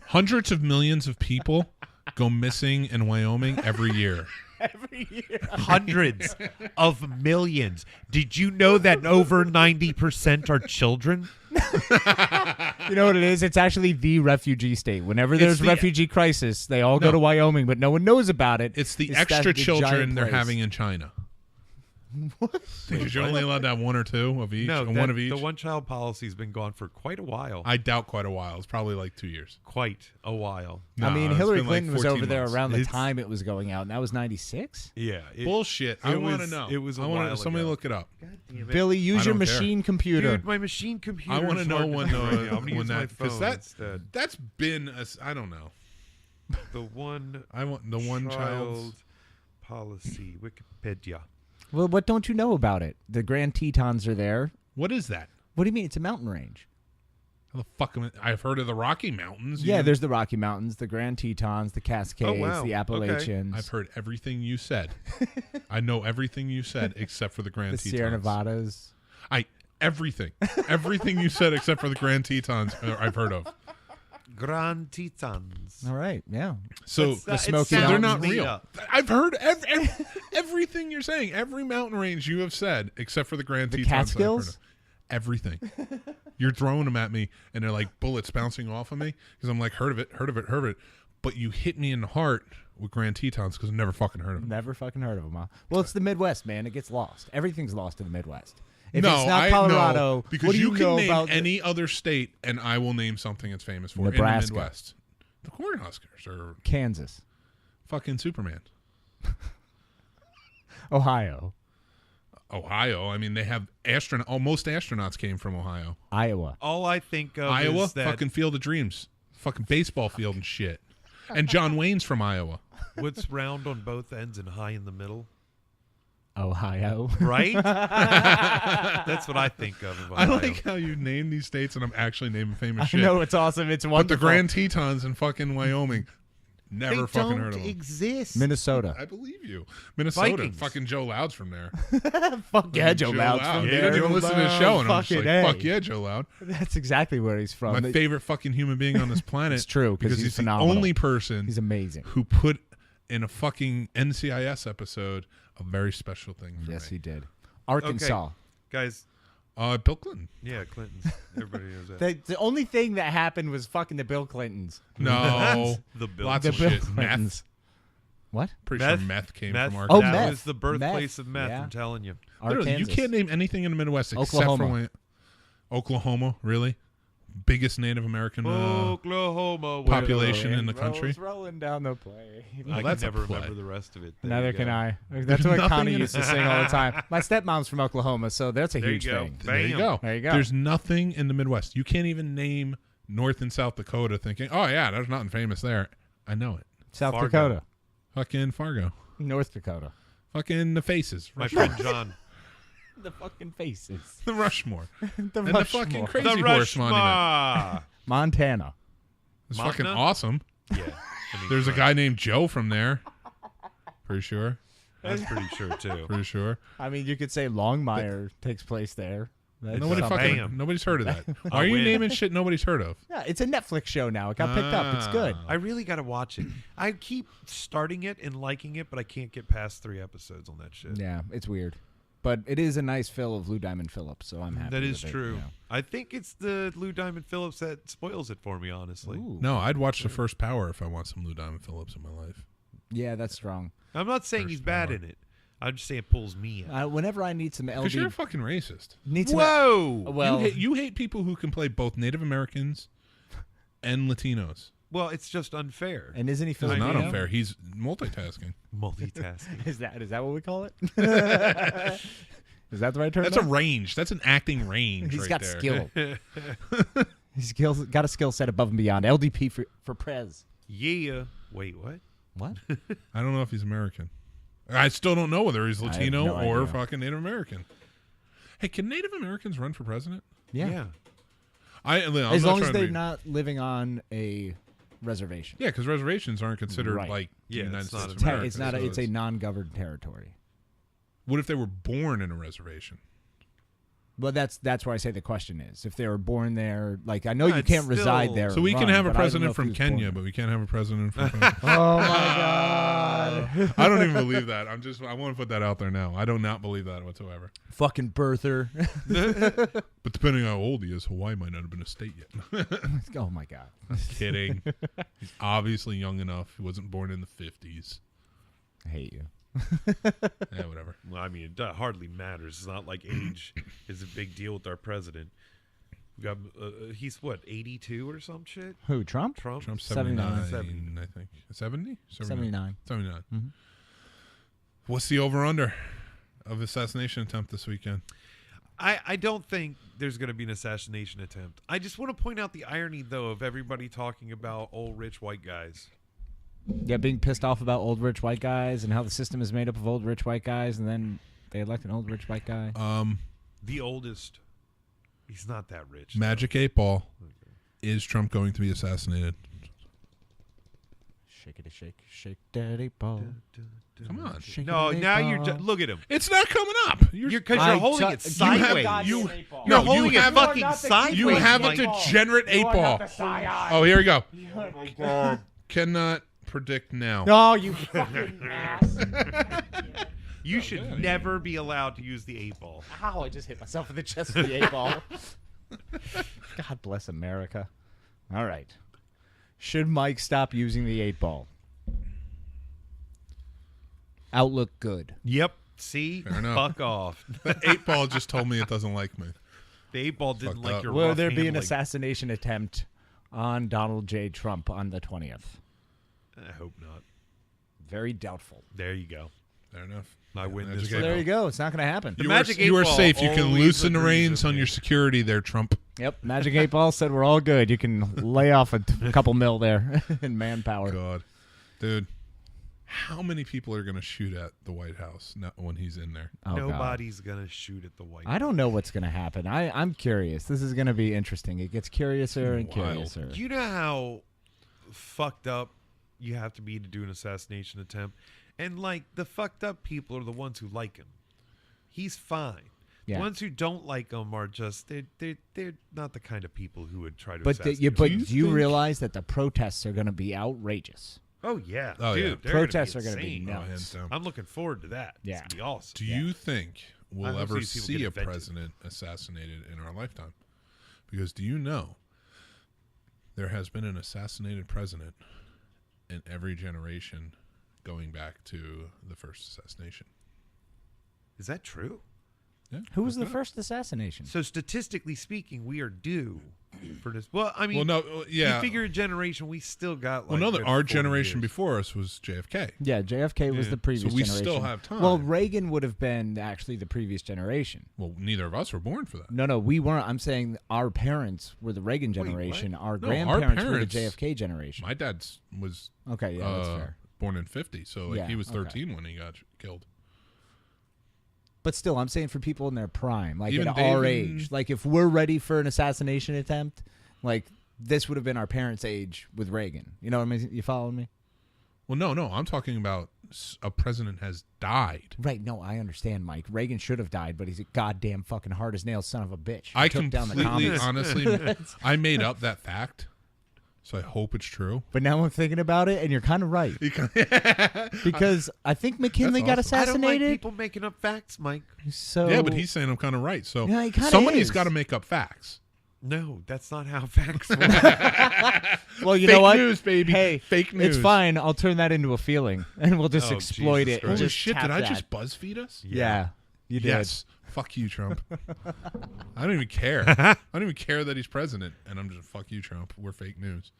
Hundreds of millions of people go missing in Wyoming every year. Every year. Hundreds of millions. Did you know that over 90% are children? You know what it is? It's actually the refugee state. Whenever there's the- refugee crisis, they all go No. to Wyoming, but no one knows about it. It's the that extra the children giant they're place. having in China. Because you're only allowed to have 1 or 2 of each, No, or one of each. the one-child policy's been gone for quite a while. I doubt quite a while. It's probably like 2 years. Quite a while. No, I mean, it's Hillary been like Clinton was 14 over there months. around the It's- time it was going out, and that was 96? Yeah. Bullshit. I it want to was- know. it was a I wanna- while Somebody ago. look it up. God Billy, use your don't care. machine computer. Dude, my machine computer. I want to know when that because that's been I don't know. The one child policy Wikipedia. Well, what don't you know about it? The Grand Tetons are there. What is that? What do you mean? It's a mountain range. How the fuck I've heard of the Rocky Mountains. Yeah, there's the Rocky Mountains, the Grand Tetons, the Cascades, the Appalachians. Okay. I've heard everything you said. I know everything you said except for the Grand Tetons. The Sierra Nevadas. Everything you said except for the Grand Tetons I've heard of. Grand Tetons. All right, yeah. So the Smoky they're Mountains. not real. I've heard everything you're saying. Every mountain range you have said except for the Grand Tetons. Catskills? Everything. You're throwing them at me, and they're like bullets bouncing off of me because I'm like, heard of it. But you hit me in the heart with Grand Tetons because I've never fucking heard of them. Never fucking heard of them, huh? Well, it's the Midwest, man. It gets lost. Everything's lost in the Midwest. If no, it's not Colorado, because what do you you can know name about any other state, and I will name something it's famous for Nebraska. in the Midwest. The Cornhuskers or Kansas, fucking Superman. Ohio. I mean, they have most astronauts came from Ohio. Iowa. All I think of Iowa, is that fucking Field of Dreams, fucking baseball field and shit. And John Wayne's from Iowa. what's round on both ends and high in the middle. Ohio. Right? That's what I think of I Ohio. like how you name these states, and I'm actually naming famous I shit. know, it's awesome. It's But wonderful. the Grand Tetons in fucking Wyoming, never They fucking don't heard of them. exist. Minnesota. I believe you. Minnesota. Vikings. Fucking Joe Loud's from there. Fuck yeah, Joe Loud's from Yeah, there. you don't even listen to the show, and I'm just Fucking like, A. fuck yeah, Joe Loud. That's exactly where he's from. My favorite fucking human being on this planet. It's true, because he's he's the phenomenal. only person He's amazing. who put in a fucking NCIS episode a very special thing for Yes, me. he did. Arkansas. Guys, Bill Clinton. yeah, Clinton's. Everybody knows that. The only thing that happened was fucking the Bill Clintons. No. The Bill. Lots The of Bill shit. Clintons. What? Pretty Meth? sure meth came Meth. from Oh, Arkansas. That meth. was the birthplace Meth, of meth, yeah. I'm telling you. Literally, you Arkansas. can't name anything in the Midwest except Oklahoma. for Oklahoma, really? Biggest Native American Oklahoma. population in the country. Rolling down the plane. Well, I that's can a never play. remember the rest of it. There Neither you can go. I. That's what nothing Connie in used to sing all the time. My stepmom's from Oklahoma, so that's a There you huge go. thing. There you Bam. go. There you go. There's nothing in the Midwest. You can't even name North and South Dakota thinking, oh, yeah, there's nothing famous there. I know it. South Fargo. Dakota. Fucking Fargo. North Dakota. Fucking the Faces. My friend John. The fucking faces. The Rushmore. The And the fucking Rushmore. Crazy Horse Monument. Rushmore. Montana. It's Montana? fucking awesome. Yeah. I mean, There's a guy named Joe from there. Pretty sure. That's pretty sure, too. Pretty sure. I mean, you could say Longmire takes place there. That's something. Nobody's heard of that. Why I are you win. naming shit nobody's heard of? Yeah, it's a Netflix show now. It got picked up. It's good. I really got to watch it. I keep starting it and liking it, but I can't get past 3 episodes on that shit. Yeah, it's weird. But it is a nice fill of Lou Diamond Phillips, so I'm happy. That is with it, true. you know. I think it's the Lou Diamond Phillips that spoils it for me, honestly. Ooh. No, I'd watch The First Power if I want some Lou Diamond Phillips in my life. Yeah, that's strong. I'm not saying First he's bad Power. in it. I'm just saying it pulls me in. Whenever I need some Because you're a LD, fucking racist. need some. Whoa! Well, you hate people who can play both Native Americans and Latinos. Well, it's just unfair. and isn't he It's Filipino? not unfair. He's multitasking. Multitasking. Is that what we call it? Is that the right term? That's a range. That's an acting range. He's right got there. skill. He's got a skill set above and beyond. LDP for Prez. Yeah. Wait, what? What? I don't know if he's American. I still don't know whether he's I have Latino no or idea. fucking Native American. Hey, can Native Americans run for president? Yeah. I'm As not long as trying to they're be- not living on a reservation. Yeah, because reservations aren't considered Right. like the Yeah, United it's not States of a- America. It's not. so It's a non-governed territory. What if they were born in a reservation? Well, that's where I say the question is if they were born there. Like I know Yeah, you it's can't reside still- there. So we and can run, have a but I don't know president if he from was born Kenya, there. but we can't have a president from. Oh my God! I don't even believe that. I want to put that out there now. I do not believe that whatsoever. Fucking birther. But depending on how old he is, Hawaii might not have been a state yet. Oh my God! Kidding. He's obviously young enough. He wasn't born in the 50s. I hate you. Yeah, whatever. Well, I mean, it hardly matters. It's not like age is a big deal with our president. We got he's what 82 or some shit. Who? Trump? Trump's 79. 79, I think. 70? 79. 79. Mhm. What's the over-under of assassination attempt this weekend? I don't think there's going to be an assassination attempt. I just want to point out the irony, though, of everybody talking about old rich white guys. Yeah, being pissed off about old rich white guys and how the system is made up of old rich white guys, and then they elect an old rich white guy. The oldest. He's not that rich. Magic 8 Ball. Is Trump going to be assassinated? Shake it, shake that 8 ball. Come on. No, now you're look at him. It's not coming up. You're holding it sideways. You're holding it fucking sideways. You have a degenerate 8 Ball. Oh, here we go. Oh my God. Cannot predict now. No, you fucking ass. You should never be allowed to use the 8 Ball. Ow, I just hit myself in the chest with the 8 ball. God bless America. All right. Should Mike stop using the 8 ball? Outlook good. Yep. See? Fair enough. Fuck off. The 8 Ball just told me it doesn't like me. The 8 Ball didn't Fucked like up. your Will rough there be an handling. assassination attempt on Donald J. Trump on the 20th? I hope not. Very doubtful. There you go. Fair enough. I win Magic this. 8 So there Ball. you go. It's not going to happen. The Magic 8 You are Ball safe. You can always loosen the agrees reins with on me. your security there, Trump. Yep. Magic 8 Ball said we're all good. You can lay off a couple mil there in manpower. God. Dude, how many people are going to shoot at the White House when he's in there? Oh, God. Nobody's going to shoot at the White I don't know what's going to happen. I'm curious. This is going to be interesting. It gets curiouser and Wild. curiouser. You know how fucked up you have to be to do an assassination attempt? And, like, the fucked up people are the ones who like him. He's fine. Yeah. The ones who don't like him are just, they're not the kind of people who would try to But assassinate do him. you realize that the protests are going to be outrageous? Oh, yeah. Oh, Dude, yeah. they're Protests are going going to be insane. nuts. hands down. I'm looking forward to that. Yeah. It's going to be awesome. Do you think I we'll hope ever these people see get a invented. president assassinated in our lifetime? Because do you know there has been an assassinated president in every generation going back to the first assassination? Is that true? Yeah, Who was look the it up. first assassination? So statistically speaking, we are due for this. Well, I mean, Well, no, yeah. you figure a generation, we still got like. Well, no, good our 40 generation years. before us was JFK. Yeah, JFK was Yeah. the previous So we generation. still have time. Well, Reagan would have been actually the previous generation. Well, neither of us were born for that. No, we weren't. I'm saying our parents were the Reagan what? generation. Our No, our grandparents were the parents- JFK generation. My dad was Okay, yeah, that's fair. born in 50, so like Yeah, he was okay. 13 when he got killed. But still, I'm saying for people in their prime, like Even at our Dave and- age, like if we're ready for an assassination attempt, like this would have been our parents' age with Reagan. You know what I mean? You following me? Well, no, I'm talking about a president has died. Right. No, I understand, Mike. Reagan should have died, but he's a goddamn fucking hard as nails son of a bitch. He I took down the completely, commies. honestly, I made up that fact, so I hope it's true. But now I'm thinking about it, and you're kind of right. Because I think McKinley got awesome. I don't like assassinated. people making up facts, Mike. So Yeah, but he's saying I'm kind of right. So Yeah, he kinda somebody's is. got to make up facts. No, that's not how facts work. well, you Fake know what? news, baby. Hey, Fake news. It's fine. I'll turn that into a feeling, and we'll just Oh, exploit Jesus it. Christ. Holy Just shit! tap Did I that. just BuzzFeed us? Yeah, you did. Yes. Fuck you, Trump. I don't even care. I don't even care that he's president, and I'm just fuck you, Trump. We're fake news.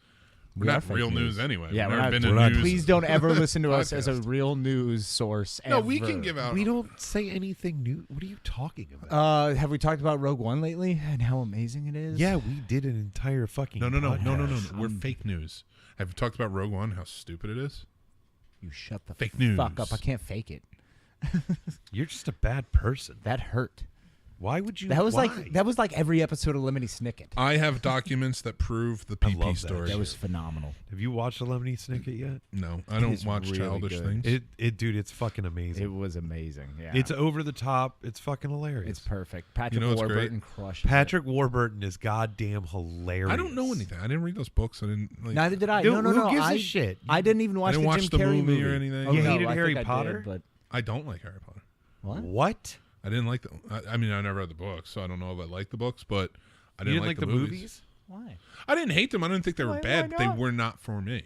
We're We are not fake real news anyway. Yeah, We've we're never not, been we're in not- news. Please don't ever listen to us as a podcast. real news source. No, ever. we can give out. we don't say anything new. What are you talking about? Have we talked about Rogue One lately and how amazing it is? Yeah, we did an entire fucking. No. podcast. We're fake news. Have you talked about Rogue One? How stupid it is. You shut the Fake news. fuck up. I can't fake it. You're just a bad person. That hurt. Why would you? That was why? like every episode of Lemony Snicket. I have documents that prove the I love PP that. story. That was phenomenal. Have you watched the Lemony Snicket yet? No, I don't It's watch really childish good. things. Dude, it's fucking amazing. It was amazing. Yeah, It's over the top. It's fucking hilarious. it's perfect. Patrick know what's great? Warburton crushes Patrick Warburton is goddamn hilarious. I don't know anything. I didn't read those books. I didn't. it. Like, Neither did I. Dude, no. who gives a I, shit? I didn't even watch didn't the watch Jim the Carrey movie or anything. Oh, You no, hated I think Harry I did, Potter? but I don't like Harry Potter. what? What? I didn't like the. I mean, I never read the books, so I don't know if I like the books, but I You didn't didn't like the movies. Why? I didn't hate them. I didn't think they were Why bad. But they not? were not for me.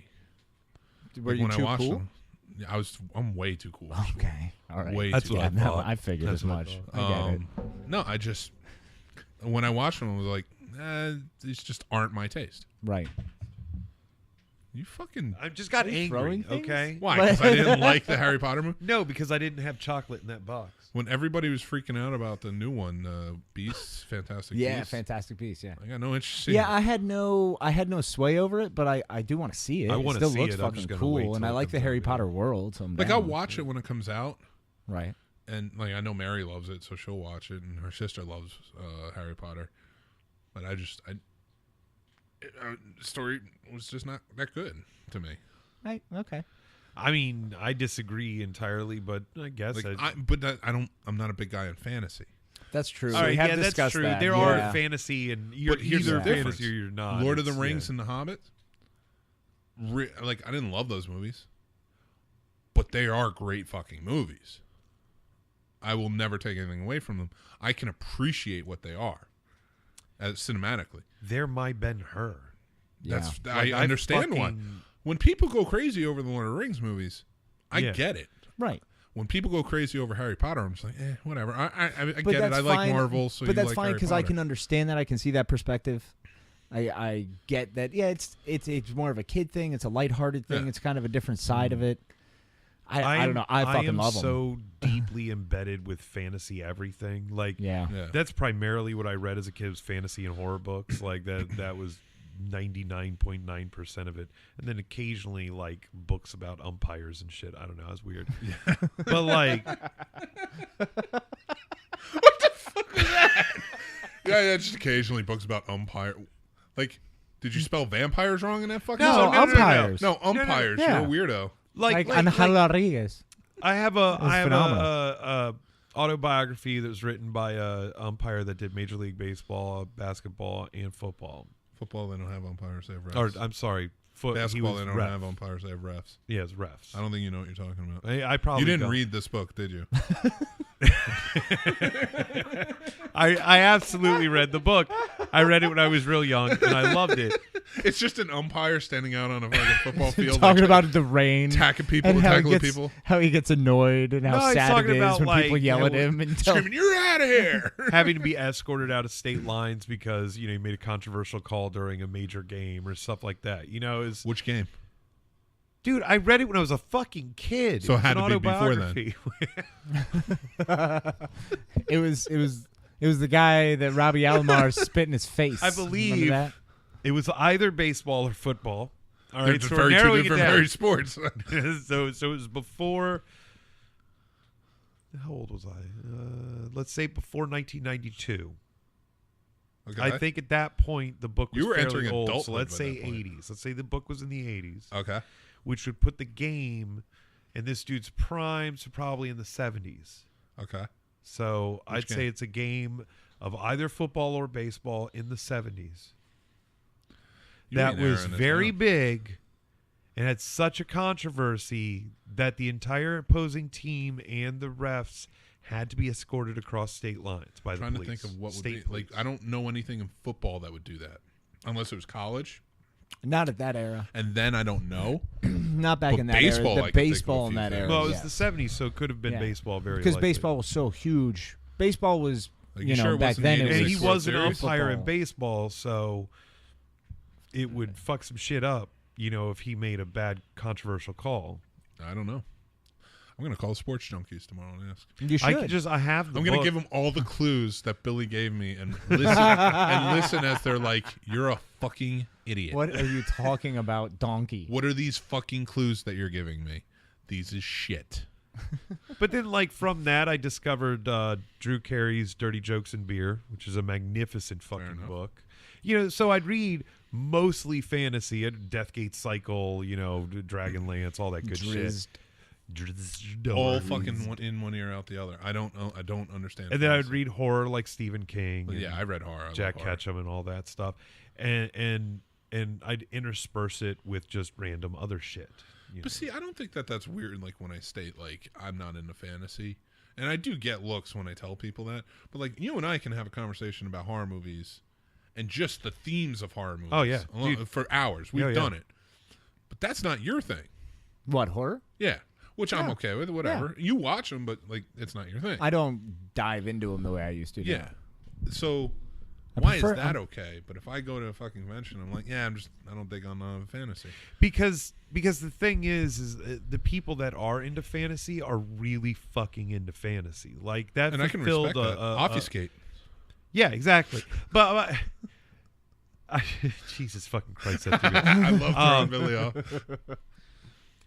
Were Like, you when too I watched cool? them, yeah, I'm way too cool. Okay, all right. Way That's too what Yeah, I no, thought. I figured That's as what I much. thought. I get it. No, I just when I watched them, I was like, these just aren't my taste. Right. You fucking... I just got angry, okay? Why? Because I didn't like the Harry Potter movie? No, because I didn't have chocolate in that box. When everybody was freaking out about the new one, Beasts, Fantastic Beasts. Yeah, Fantastic Beasts, yeah. I got no interest in it. Yeah, I had no sway over it, but I do want to see it. I want to still see looks it. I'm fucking just gonna wait cool, and till I it like the comes Harry out, Potter world, so I'm Like, down. I'll watch it when it comes out. Right. And like I know Mary loves it, so she'll watch it, and her sister loves Harry Potter. But story was just not that good to me. Right. Okay. I mean, I disagree entirely, but I guess I'm not a big guy on fantasy. That's true. All right, we have that's discussed true. that. There are fantasy, and you're But here's either the difference. fantasy or you're not. Lord of the Rings and The Hobbit. Like I didn't love those movies, but they are great fucking movies. I will never take anything away from them. I can appreciate what they are, as cinematically. They're my Ben-Hur. Yeah. I understand why. When people go crazy over the Lord of the Rings movies, I get it. Right. When people go crazy over Harry Potter, I'm just like, whatever. I But get it. that's I like fine. Marvel, so but you that's like fine because I can understand that. I can see that perspective. I get that. Yeah, it's more of a kid thing. It's a lighthearted thing. Yeah. It's kind of a different side of it. I don't know. I fucking love them. I am so deeply embedded with fantasy everything. Like, Yeah. that's primarily what I read as a kid was fantasy and horror books. Like that was 99.9% of it, and then occasionally like books about umpires and shit. I don't know. It was weird. Yeah. But like, what the fuck was that? Yeah, just occasionally books about umpire. Like, did you spell vampires wrong in that fucking? No, umpires. No, umpires. Yeah. You're a weirdo. Like Angel Rodriguez. I have a phenomenal. autobiography that was written by a umpire that did Major League Baseball, basketball, and football. Football, they don't have umpires. They have refs. Or I'm sorry, basketball, they don't have umpires. They have refs. Yeah, it's refs. I don't think you know what you're talking about. I probably you didn't don't. read this book, did you? I absolutely read the book. I read it when I was real young, and I loved it. It's just an umpire standing out on a fucking football field, Talking about the rain, attacking people, and tackling people. How he gets annoyed and how No, he's sad it talking is about, when like, people yell at him and tell Screaming, "You're out of here!" Having to be escorted out of state lines because he made a controversial call during a major game or stuff like that. Is Which game? dude, I read it when I was a fucking kid. So it had was to an be before then. autobiography. it was the guy that Robbie Alomar spit in his face. I Remember believe that? it was either baseball or football. All They're right, so very we're two narrowing it different down. very sports. so it was before. How old was I? Let's say before 1992. Okay. I think at that point the book was You were fairly entering old. adulthood So let's by say that point. 80s. Let's say the book was in the 80s, Okay. which would put the game in this dude's prime, so probably in the 70s. Okay. So Which I'd say game? it's a game of either football or baseball in the 70s. That was very big and had such a controversy that the entire opposing team and the refs had to be escorted across state lines by the Trying police. to think of what would State be like. I don't know anything in football that would do that, unless it was college. Not at that era. And then I don't know. Not back But in that baseball, era. I The can think of a baseball in few that things. era. Well, it was yes. the 70s, so it could have been Yeah. baseball very Because likely. baseball was so huge. Baseball was, Like, you know, sure it back wasn't then the it And was. he World was an Series? umpire in Football. baseball, so it would fuck some shit up, if he made a bad controversial call. I don't know. I'm gonna call Sports Junkies tomorrow and ask. You should. I have the I'm gonna book. give them all the clues that Billy gave me and listen as they're like, "You're a fucking idiot." What are you talking about, donkey? What are these fucking clues that you're giving me? These is shit. But then, from that, I discovered Drew Carey's Dirty Jokes and Beer, which is a magnificent fucking enough. book. So I'd read mostly fantasy, Deathgate Cycle, Dragonlance, all that good Drizzed. shit. All fucking in one ear, out the other. I don't know. I don't understand. And then I would fantasy. read horror like Stephen King. Well, and yeah, I read horror. I love Jack horror. Ketchum and all that stuff, and I'd intersperse it with just random other shit. But see, I don't think that's weird. Like when I state like I'm not into fantasy, and I do get looks when I tell people that. But like you and I can have a conversation about horror movies, and just the themes of horror movies. Oh, yeah. Dude. For hours. We've Yeah, yeah. done it. But that's not your thing. What, horror? Yeah, which I'm Yeah. okay with. Whatever you watch them, but like it's not your thing. I don't dive into them the way I used to. yeah. So Why is that okay? But if I go to a fucking convention, I'm like, yeah, I don't think I'm fantasy. Because the thing is the people that are into fantasy are really fucking into fantasy. Like that, and I can respect that. Obfuscate. Yeah, exactly. But Jesus fucking Christ, that's good. I love throwing Billy off.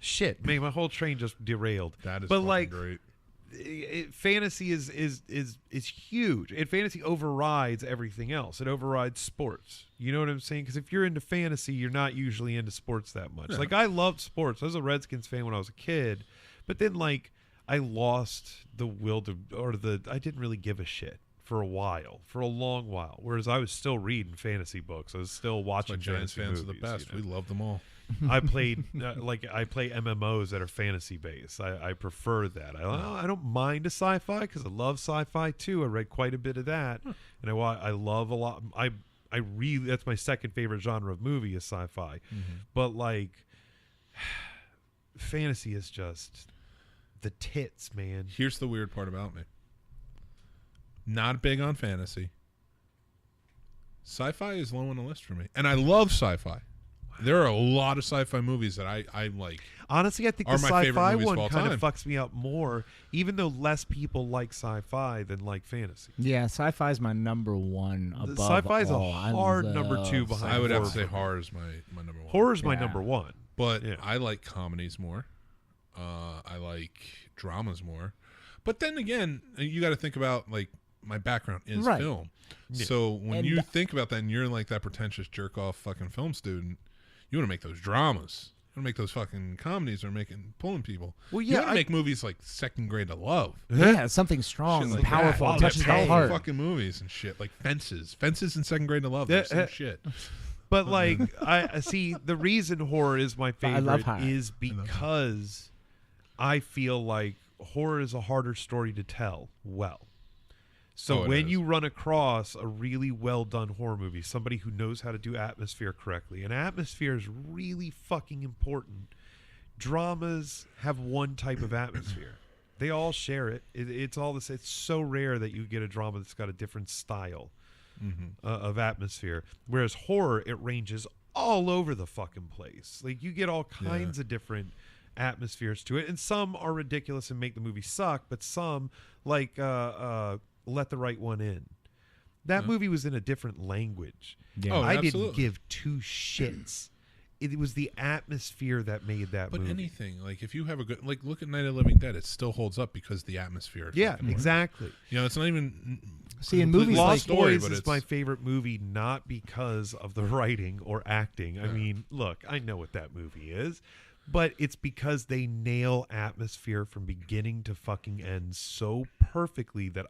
Shit, man, my whole train just derailed. That is but fucking like, great. Fantasy is huge, and fantasy overrides everything else. It overrides sports. You know what I'm saying? Because if you're into fantasy, you're not usually into sports that much. Yeah. Like I loved sports. I was a Redskins fan when I was a kid, but then like I lost the will to, I didn't really give a shit for a long while. Whereas I was still reading fantasy books. I was still watching. Giants fans movies, are the best. You know? We love them all. I played I play MMOs that are fantasy based. I prefer that. I don't mind a sci-fi because I love sci-fi too. I read quite a bit of that, and I love a lot. I really, that's my second favorite genre of movie is sci-fi, but like fantasy is just the tits, man. Here's the weird part about me. Not big on fantasy. Sci-fi is low on the list for me, and I love sci-fi. There are a lot of sci-fi movies that I like. Honestly, I think the sci-fi one kind of fucks me up more, even though less people like sci-fi than like fantasy. Yeah, sci-fi is my number one above Sci-fi is all. a hard number two behind. I would have to say horror is my number one. Horror is my number one. But I like comedies more. I like dramas more. But then again, you got to think about like my background is film. Yeah. So when you think about that and you're like that pretentious jerk off fucking film student, you want to make those dramas. You want to make those fucking comedies that are pulling people. Well, yeah, you want to make movies like Second Grade to Love. Yeah, something strong and like powerful. That. Touches the heart. Fucking movies and shit like Fences in Second Grade to Love. Some shit. But like, I see the reason horror is my favorite is because I feel like horror is a harder story to tell well. So when you run across a really well done horror movie, somebody who knows how to do atmosphere correctly, and atmosphere is really fucking important. Dramas have one type of atmosphere. They all share it. It's all this. It's so rare that you get a drama that's got a different style of atmosphere. Whereas horror, it ranges all over the fucking place. Like you get all kinds of different atmospheres to it, and some are ridiculous and make the movie suck, but some like Let the Right One In. That movie was in a different language. Yeah. I didn't give two shits. It was the atmosphere that made that movie. But anything, like if you have a good, like look at Night of the Living Dead, it still holds up because the atmosphere. Exactly. You know, it's not even. See, in movies Lost like Boys is my favorite movie, not because of the writing or acting. I mean, look, I know what that movie is. But it's because they nail atmosphere from beginning to fucking end so perfectly that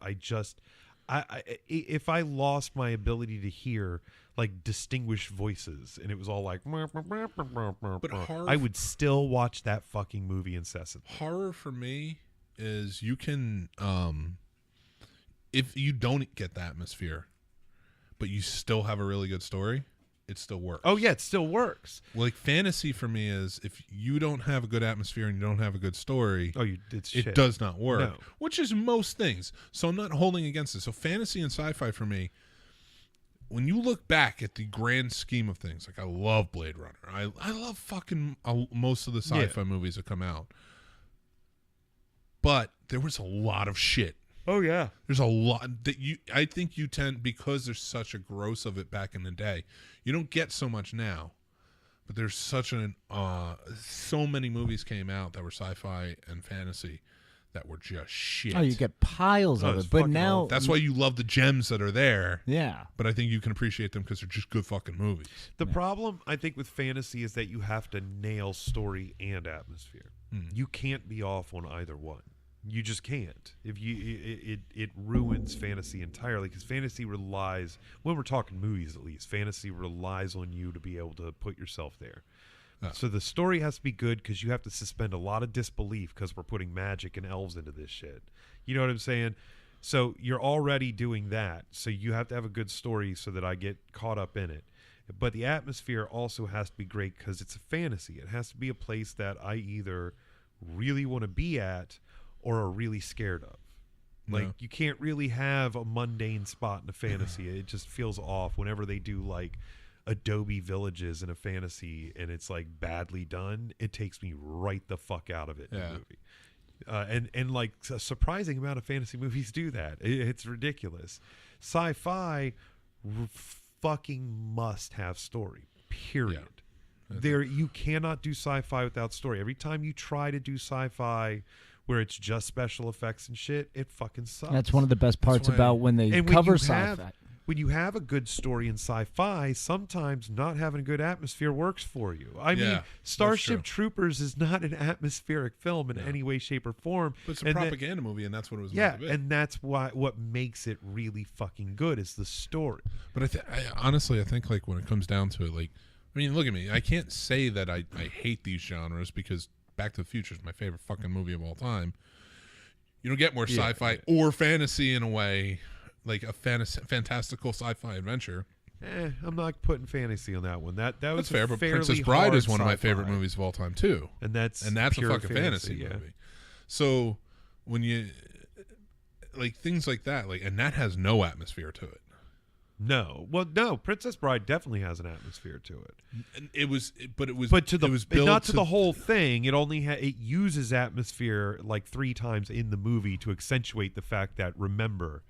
if I lost my ability to hear like distinguished voices and it was all like, but horror, I would still watch that fucking movie incessantly. Horror for me is you can, if you don't get the atmosphere, but you still have a really good story, it still works. Oh yeah, it still works. Like fantasy for me is if you don't have a good atmosphere and you don't have a good story, it does not work. No. Which is most things. So I'm not holding against it. So fantasy and sci-fi for me, when you look back at the grand scheme of things, like I love Blade Runner. I love fucking most of the sci-fi movies that come out. But there was a lot of shit. Oh yeah, there's a lot that I think you tend, because there's such a gross of it back in the day. You don't get so much now, but there's such so many movies came out that were sci-fi and fantasy that were just shit. Oh, you get piles of it, but now that's why you love the gems that are there. Yeah, but I think you can appreciate them because they're just good fucking movies. The problem I think with fantasy is that you have to nail story and atmosphere. You can't be off on either one. You just can't. If it ruins fantasy entirely, because fantasy relies, when we're talking movies at least, fantasy relies on you to be able to put yourself there. So the story has to be good because you have to suspend a lot of disbelief because we're putting magic and elves into this shit. You know what I'm saying? So you're already doing that. So you have to have a good story so that I get caught up in it. But the atmosphere also has to be great because it's a fantasy. It has to be a place that I either really want to be at or are really scared of. Like you can't really have a mundane spot in a fantasy. It just feels off whenever they do like Adobe villages in a fantasy and it's like badly done. It takes me right the fuck out of it in the movie. And like a surprising amount of fantasy movies do that. It's ridiculous. Sci-fi fucking must have story. Period. You cannot do sci-fi without story. Every time you try to do sci-fi where it's just special effects and shit, it fucking sucks. That's one of the best parts about when they cover sci-fi. When you have a good story in sci-fi, sometimes not having a good atmosphere works for you. I mean, Starship Troopers is not an atmospheric film in any way, shape, or form. But it's a propaganda movie, and that's what it was meant to be. And that's what makes it really fucking good is the story. But honestly, I think like when it comes down to it, like, I mean, look at me. I can't say that I hate these genres because Back to the Future is my favorite fucking movie of all time. You don't get more sci-fi or fantasy in a way. Like a fantastical sci-fi adventure. I'm not putting fantasy on that one. That was fair, but Princess Bride is one of my favorite movies of all time too. And that's a fucking fantasy movie. So when you like things like that, like, and that has no atmosphere to it. No, well, no. Princess Bride definitely has an atmosphere to it. And it was built not to the whole thing. It only it uses atmosphere like 3 times in the movie to accentuate the fact that remember.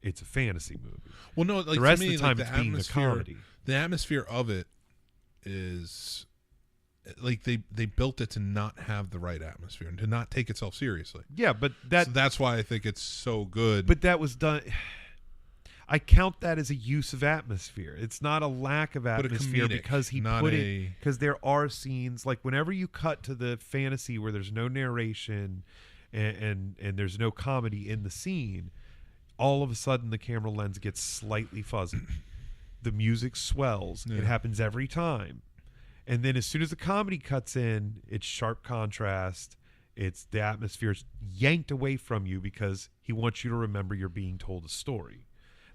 It's a fantasy movie. Well, no, like the rest of the time it's being a comedy. The atmosphere of it is like they built it to not have the right atmosphere and to not take itself seriously. Yeah, but that's why I think it's so good. But that was done. I count that as a use of atmosphere. It's not a lack of atmosphere because because there are scenes like whenever you cut to the fantasy where there's no narration and there's no comedy in the scene. All of a sudden, the camera lens gets slightly fuzzy. The music swells. Yeah. It happens every time. And then as soon as the comedy cuts in, it's sharp contrast. It's the atmosphere's yanked away from you because he wants you to remember you're being told a story.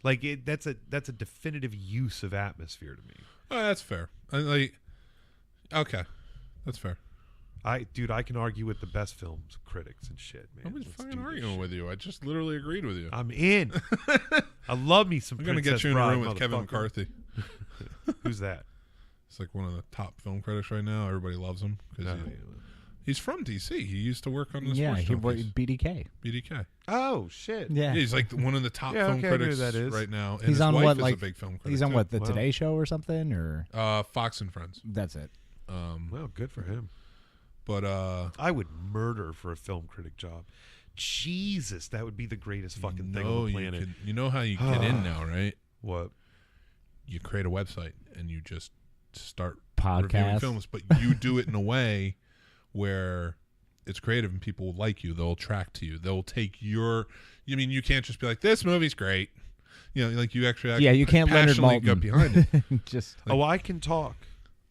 Like that's a definitive use of atmosphere to me. Oh, that's fair. Okay, that's fair. I can argue with the best films critics and shit, man. I'm just fucking arguing with you. I just literally agreed with you. I'm in. I love me some. I'm gonna get you in a room with Kevin McCarthy. Who's that? It's like one of the top film critics right now. Everybody loves him because he's from DC. He used to work on the sports he worked BDK. BDK. Oh shit! Yeah, he's like one of the top film critics right now. And he's his on wife what? is Like a big film critic. He's on what? The Today Show or something? Or Fox and Friends. That's it. Well, good for him. But I would murder for a film critic job. Jesus, that would be the greatest fucking thing on the planet. You know how you get in now, right? What? You create a website and you just start reviewing films, but you do it in a way where it's creative and people will like you. They'll attract to you. They'll take your. I mean, you can't just be like, "This movie's great." You know, like you actually you can't Leonard Maltin get behind it. Just I can talk.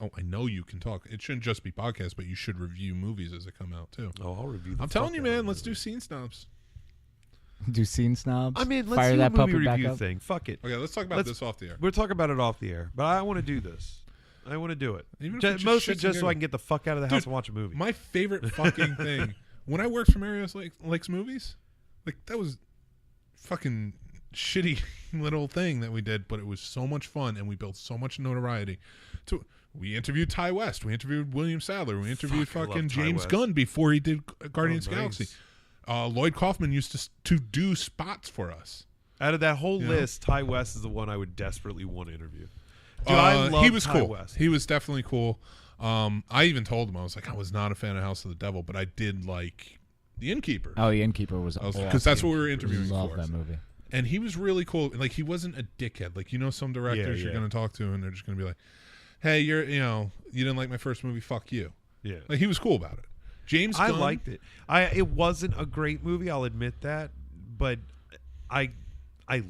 Oh, I know you can talk. It shouldn't just be podcasts, but you should review movies as they come out too. Oh, I'll review. I'm telling you, man. Let's do scene snobs. Do scene snobs? I mean, let's fire do that a movie puppet review back up. thing. Fuck it. Okay, let's talk about this off the air. We'll talk about it off the air, but I want to do this. I want to do it. Mostly just so I can get the fuck out of the house and watch a movie. My favorite fucking thing when I worked for Mario Lakes Movies, like that was fucking shitty little thing that we did, but it was so much fun and we built so much notoriety. We interviewed Ty West. We interviewed William Sadler. We interviewed fucking James Gunn before he did Guardians of the Galaxy. Lloyd Kaufman used to do spots for us. Out of that whole list, Ty West is the one I would desperately want to interview. Dude, I love he was Ty cool. West. He was definitely cool. I even told him, I was like, I was not a fan of House of the Devil, but I did like The Innkeeper. Oh, The Innkeeper was awesome. Because that's what we were interviewing for. Love that movie. And he was really cool. Like, he wasn't a dickhead. Like, you know, some directors you're going to talk to and they're just going to be like, hey, you didn't like my first movie, fuck you. Yeah. Like, he was cool about it. James Gunn, I liked it. It wasn't a great movie, I'll admit that, but I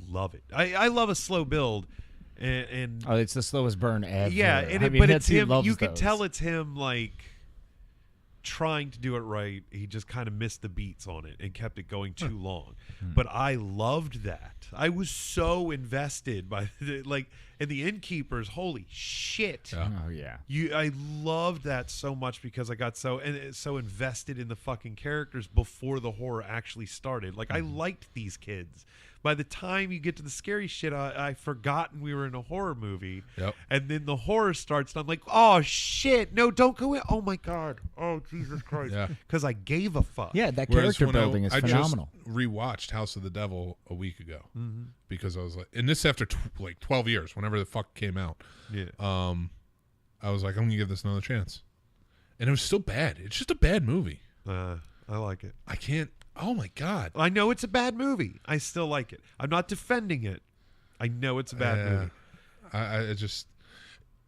love it. I love a slow build. And it's the slowest burn ever. Yeah, but it's him. You could tell it's him like trying to do it right. He just kind of missed the beats on it and kept it going too long. But I loved that. I was so invested by like And the innkeepers, holy shit. Yeah. Oh yeah. I loved that so much because I got so invested in the fucking characters before the horror actually started. Like, I liked these kids. By the time you get to the scary shit, I forgotten we were in a horror movie. Yep. And then the horror starts, and I'm like, oh, shit. No, don't go in. Oh, my God. Oh, Jesus Christ. Yeah. Because I gave a fuck. Yeah, that Whereas character when building is phenomenal. I just rewatched House of the Devil a week ago because I was like, and this after 12 years, whenever the fuck came out. Yeah. I was like, I'm gonna give this another chance, and it was still bad. It's just a bad movie. I like it. I can't. Oh my God. I know it's a bad movie. I still like it. I'm not defending it. I know it's a bad movie. I just.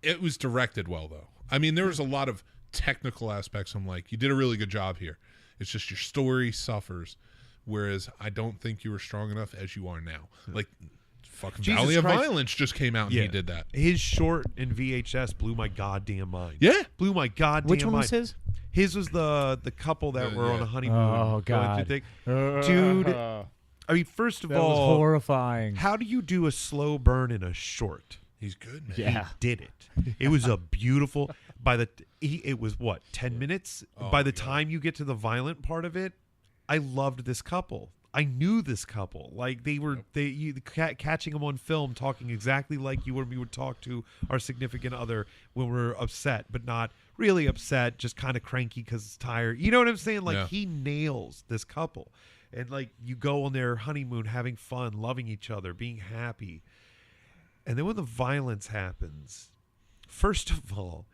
It was directed well though. I mean, there was a lot of technical aspects. I'm like, you did a really good job here. It's just your story suffers, whereas I don't think you were strong enough as you are now. Like, fucking Jesus Valley of Christ. Violence just came out and he did that. His short in VHS blew my goddamn mind. Yeah. Blew my goddamn Which mind. one was his? His was the couple that were on a honeymoon. Oh, going God. through Dude, I mean, first of That was all, horrifying. how do you do a slow burn in a short? He's good, man. Yeah. He did it. It was a beautiful. It was what, 10 minutes? Oh, By the my God. time you get to the violent part of it, I loved this couple. I knew this couple. Like, they were catching them on film, talking exactly like you and me would talk to our significant other when we're upset, but not really upset, just kind of cranky because it's tired. You know what I'm saying? Like, Yeah. he nails this couple. And, like, you go on their honeymoon having fun, loving each other, being happy. And then when the violence happens, first of all,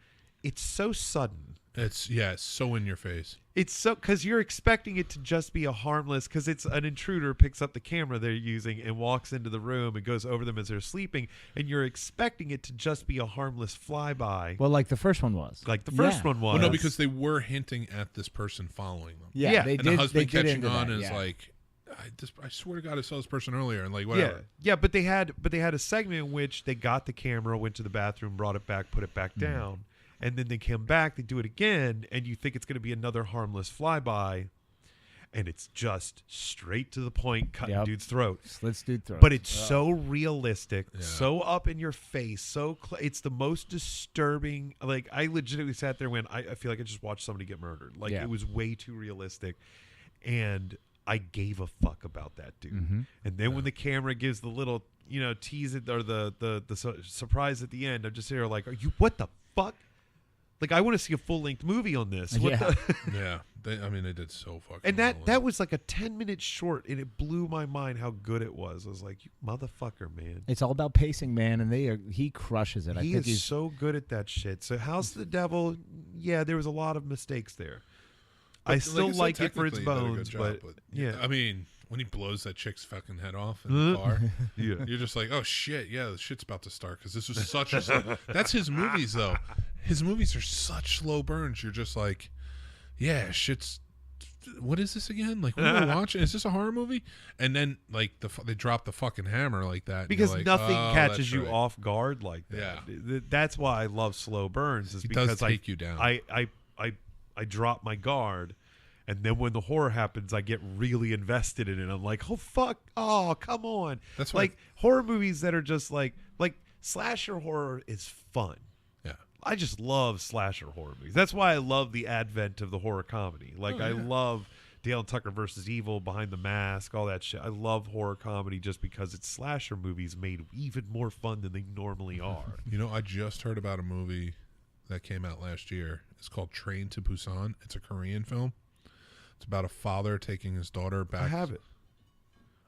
it's so sudden. It's so in your face. It's so, because you're expecting it to just be a harmless, because it's an intruder picks up the camera they're using and walks into the room and goes over them as they're sleeping, and you're expecting it to just be a harmlless flyby. Well, like the first one was. Like the first one was. Well, no, because they were hinting at this person following them. Yeah, Yeah. they And did. the husband they did catching into on that, is yeah. like, I swear to God, I saw this person earlier, and like whatever. Yeah, but they had a segment in which they got the camera, went to the bathroom, brought it back, put it back down, and then they come back, they do it again, and you think it's going to be another harmless flyby, and it's just straight to the point, cutting dude's throat. Slits dude throat. But it's so realistic, Yeah. so up in your face, it's the most disturbing. Like, I legitimately sat there and went, I feel like I just watched somebody get murdered. Like, Yeah. it was way too realistic, and I gave a fuck about that dude. Mm-hmm. And then when the camera gives the little, tease it, or the surprise at the end, I'm just here like, what the fuck? Like, I want to see a full-length movie on this. What Yeah. the? Yeah, they did so fucking. And well. that was like a 10-minute short, and it blew my mind how good it was. I was like, you motherfucker, man. It's all about pacing, man, and he crushes it. I He think is he's so good at that shit. So House of the Devil, yeah, there was a lot of mistakes there. I But still I said, like it for its technically he did a bones, good but job, yeah. I mean, when he blows that chick's fucking head off in the car, Yeah. you're just like, oh shit, yeah, the shit's about to start, because this was such a that's his movies though. His movies are such slow burns. You're just like, yeah, shit's. What is this again? Like, what am I watching? Is this a horror movie? And then like they drop the fucking hammer like that, and Because you're like, nothing oh, catches that's you right. off guard like that. Yeah. That's why I love slow burns. Is It because does take you down. I drop my guard, and then when the horror happens, I get really invested in it. I'm like, oh fuck, oh come on. That's why like horror movies that are just like slasher horror is fun. Yeah. I just love slasher horror movies. That's why I love the advent of the horror comedy. Like, I love Dale and Tucker versus Evil, Behind the Mask, all that shit. I love horror comedy just because it's slasher movies made even more fun than they normally are. You know, I just heard about a movie that came out last year. It's called Train to Busan. It's a Korean film. It's about a father taking his daughter back. I have it.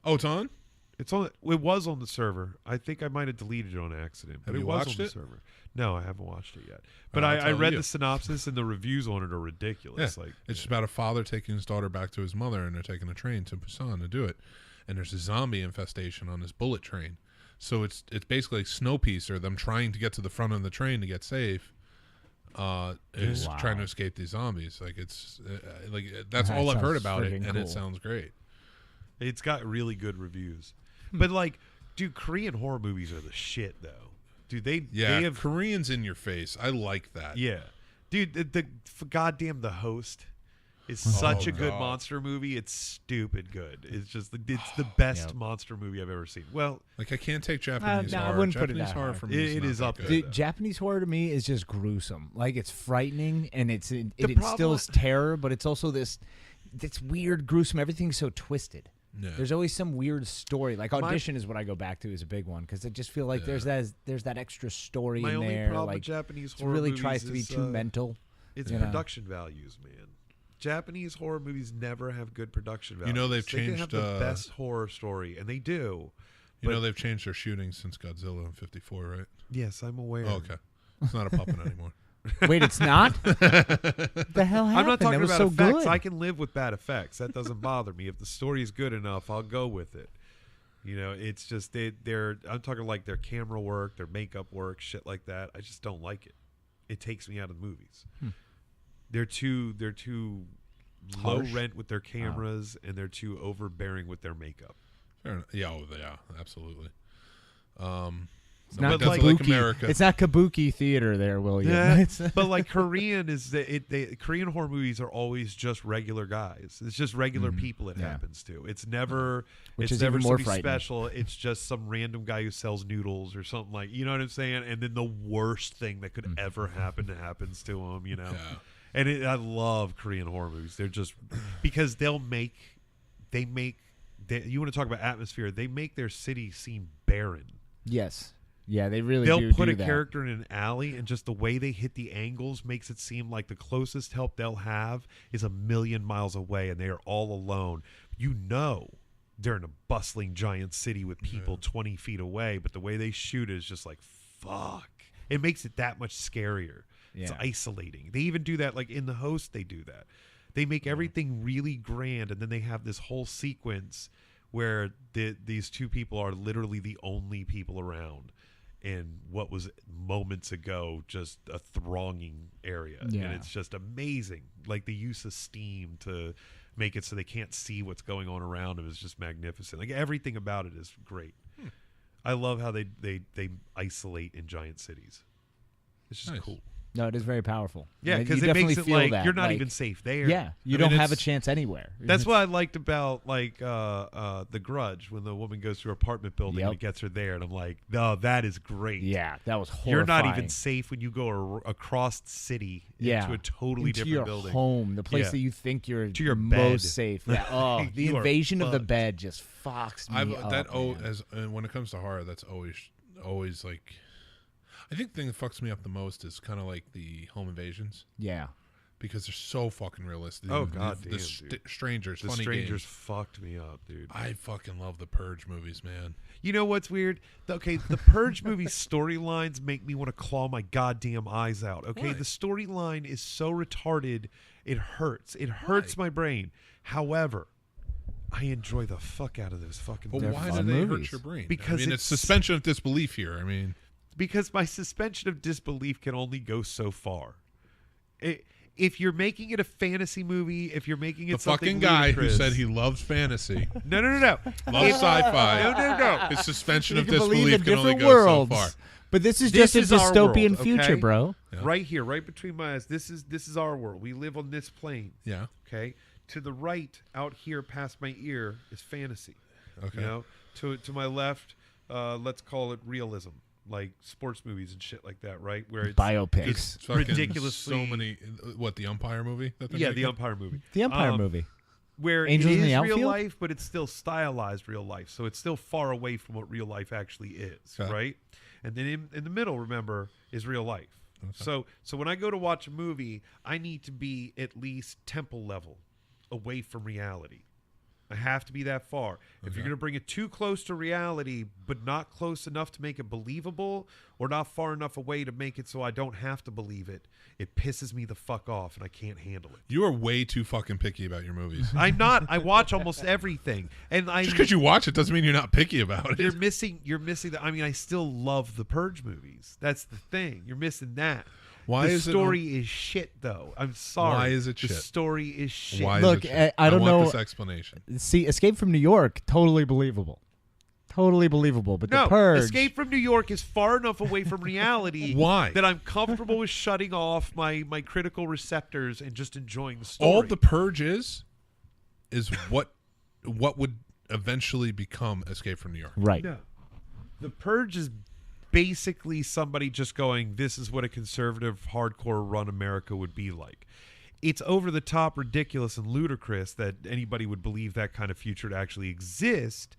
Oh, it's on? It's on. It was on the server. I think I might have deleted it on accident. But Have it you was watched on it? the server. No, I haven't watched it yet. But I'll I tell read you. the synopsis, and the reviews on it are ridiculous. Yeah. Like, It's just about a father taking his daughter back to his mother, and they're taking a train to Busan to do it. And there's a zombie infestation on this bullet train. So it's basically like Snowpiercer, them trying to get to the front of the train to get safe. Is Wow. trying to escape these zombies. Like, it's like that's That all I've heard sounds about it, friggin' and it cool. sounds great. it's got really good reviews. But like, dude, Korean horror movies are the shit, though. Dude, they have Koreans in your face. I like that. yeah, dude. The goddamn The Host is such a good monster movie. It's stupid good. It's just it's the best monster movie I've ever seen. Well, like I can't take Japanese horror. I wouldn't Japanese put it that horror hard. for me. It is up there. Dude, Japanese horror to me is just gruesome. Like it's frightening and it instills terror, but it's also this weird gruesome. Everything's so twisted. Yeah. There's always some weird story. Like Audition is what I go back to as a big one because I just feel like there's that extra story in there. My only problem like with Japanese horror really movies tries to be too mental. It's production values, man. Japanese horror movies never have good production values. You know they've changed. They have the best horror story, and they do. You know they've changed their shooting since Godzilla in '54, right? Yes, I'm aware. Oh, okay, it's not a puppet anymore. Wait, it's not? The hell happened? I'm not talking about so effects. Good. I can live with bad effects. That doesn't bother me. If the story is good enough, I'll go with it. You know, it's just I'm talking like their camera work, their makeup work, shit like that. I just don't like it. It takes me out of the movies. They're too low rent with their cameras, and they're too overbearing with their makeup. Fair enough. Yeah, absolutely. It's not kabuki. It's not kabuki theater there, William. Yeah, but like Korean Korean horror movies are always just regular guys. It's just regular people it happens to. It's never somebody special. It's just some random guy who sells noodles or something like, you know what I'm saying? And then the worst thing that could ever happen happens to him, you know? Yeah. And I love Korean horror movies. They're just because you want to talk about atmosphere, they make their city seem barren. Yes. Yeah, they really They'll put a that. character in an alley, and just the way they hit the angles makes it seem like the closest help they'll have is 1,000,000 miles away, and they are all alone. You know they're in a bustling giant city with people 20 feet away, but the way they shoot it is just like, fuck. It makes it that much scarier. Yeah. It's isolating. They even do that, like in The Host, they do that. They make everything really grand, and then they have this whole sequence where these two people are literally the only people around. In what was moments ago just a thronging area. Yeah. And it's just amazing. Like the use of steam to make it so they can't see what's going on around them is just magnificent. Like everything about it is great. I love how they isolate in giant cities. It's just cool. No, it is very powerful. Yeah, because it makes it like you're not even safe there. Yeah, you don't have a chance anywhere. That's what I liked about like The Grudge when the woman goes to her apartment building and it gets her there, and I'm like, no, that is great. Yeah, that was horrifying. You're not even safe when you go across the city into a totally different your building. Home, the place that you think you're to your most bed. safe. Yeah. Oh, the invasion of the bed just fucks me up. When it comes to horror, that's always like. I think the thing that fucks me up the most is kind of like the home invasions. Yeah. Because they're so fucking realistic. Oh, God damn, Strangers. The Strangers fucked me up, dude. I fucking love the Purge movies, man. You know what's weird? Okay, the Purge movie storylines make me want to claw my goddamn eyes out. Okay, Why? The storyline is so retarded, it hurts. It hurts my brain. However, I enjoy the fuck out of those fucking movies. But why do they hurt your brain? Because it's suspension of disbelief here. I mean... Because my suspension of disbelief can only go so far. If you're making it a fantasy movie, if you're making it something fucking guy ludicrous, who said he loves fantasy. No. Loves sci-fi. No. His suspension you of can disbelief can only go worlds. so far. But this is just a dystopian world, future, bro. Yeah. Right here, right between my eyes. This is our world. We live on this plane. Yeah. Okay. To the right, out here past my ear, is fantasy. Okay. You know? To my left, let's call it realism. Like sports movies and shit like that, right? Where it's biopics, it's ridiculously so many. What, the Umpire movie? The Umpire movie. The Umpire movie, where Angels it is in the Outfield? real life, but it's still stylized real life, so it's still far away from what real life actually is, right? And then in the middle, remember, is real life. Okay. So when I go to watch a movie, I need to be at least temple level away from reality. I have to be that far. Okay. If you're going to bring it too close to reality, but not close enough to make it believable, or not far enough away to make it so I don't have to believe it, it pisses me the fuck off, and I can't handle it. You are way too fucking picky about your movies. I'm not. I watch almost everything, and just because you watch it doesn't mean you're not picky about it. You're missing the. I mean, I still love the Purge movies. That's the thing. You're missing that. Why the is story is shit, though. I'm sorry. Why is it shit? The story is shit. Why Look, is it shit? I don't know. This explanation. See, Escape from New York, totally believable. Totally believable, but no, The Purge... Escape from New York is far enough away from reality Why? that I'm comfortable with shutting off my critical receptors and just enjoying the story. All The Purge is what would eventually become Escape from New York. Right. No. The Purge is basically somebody just going, this is what a conservative, hardcore run America would be like. It's over the top, ridiculous, and ludicrous that anybody would believe that kind of future to actually exist,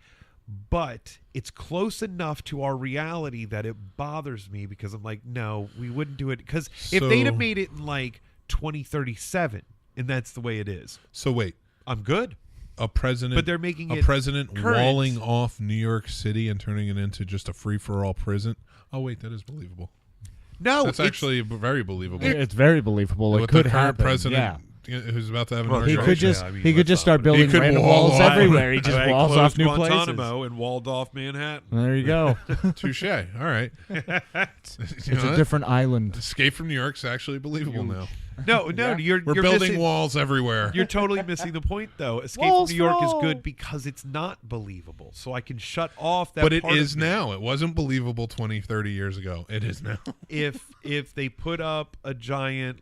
but it's close enough to our reality that it bothers me because I'm like, no, we wouldn't do it. Because if they'd have made it in like 2037, and that's the way it is. So wait. I'm good. A president, but they're making a president current. walling off New York City and turning it into just a free-for-all prison. Oh wait, that is believable. No, that's actually very believable. It's very believable. With It could the current happen. president who's about to have an he could just he could just start He building could random wall walls off. everywhere. He just walls off new Guantanamo places. and walled off Manhattan. There you go. Touche. All right. It's a different island. Escape from New York's actually believable now. No, you're We're building missing, walls everywhere. You're totally missing the point, though. Escape Walls from New York is roll. good because it's not believable, so I can shut off that. But it part is of me. now. It wasn't believable 20, 30 years ago. It is now. If they put up a giant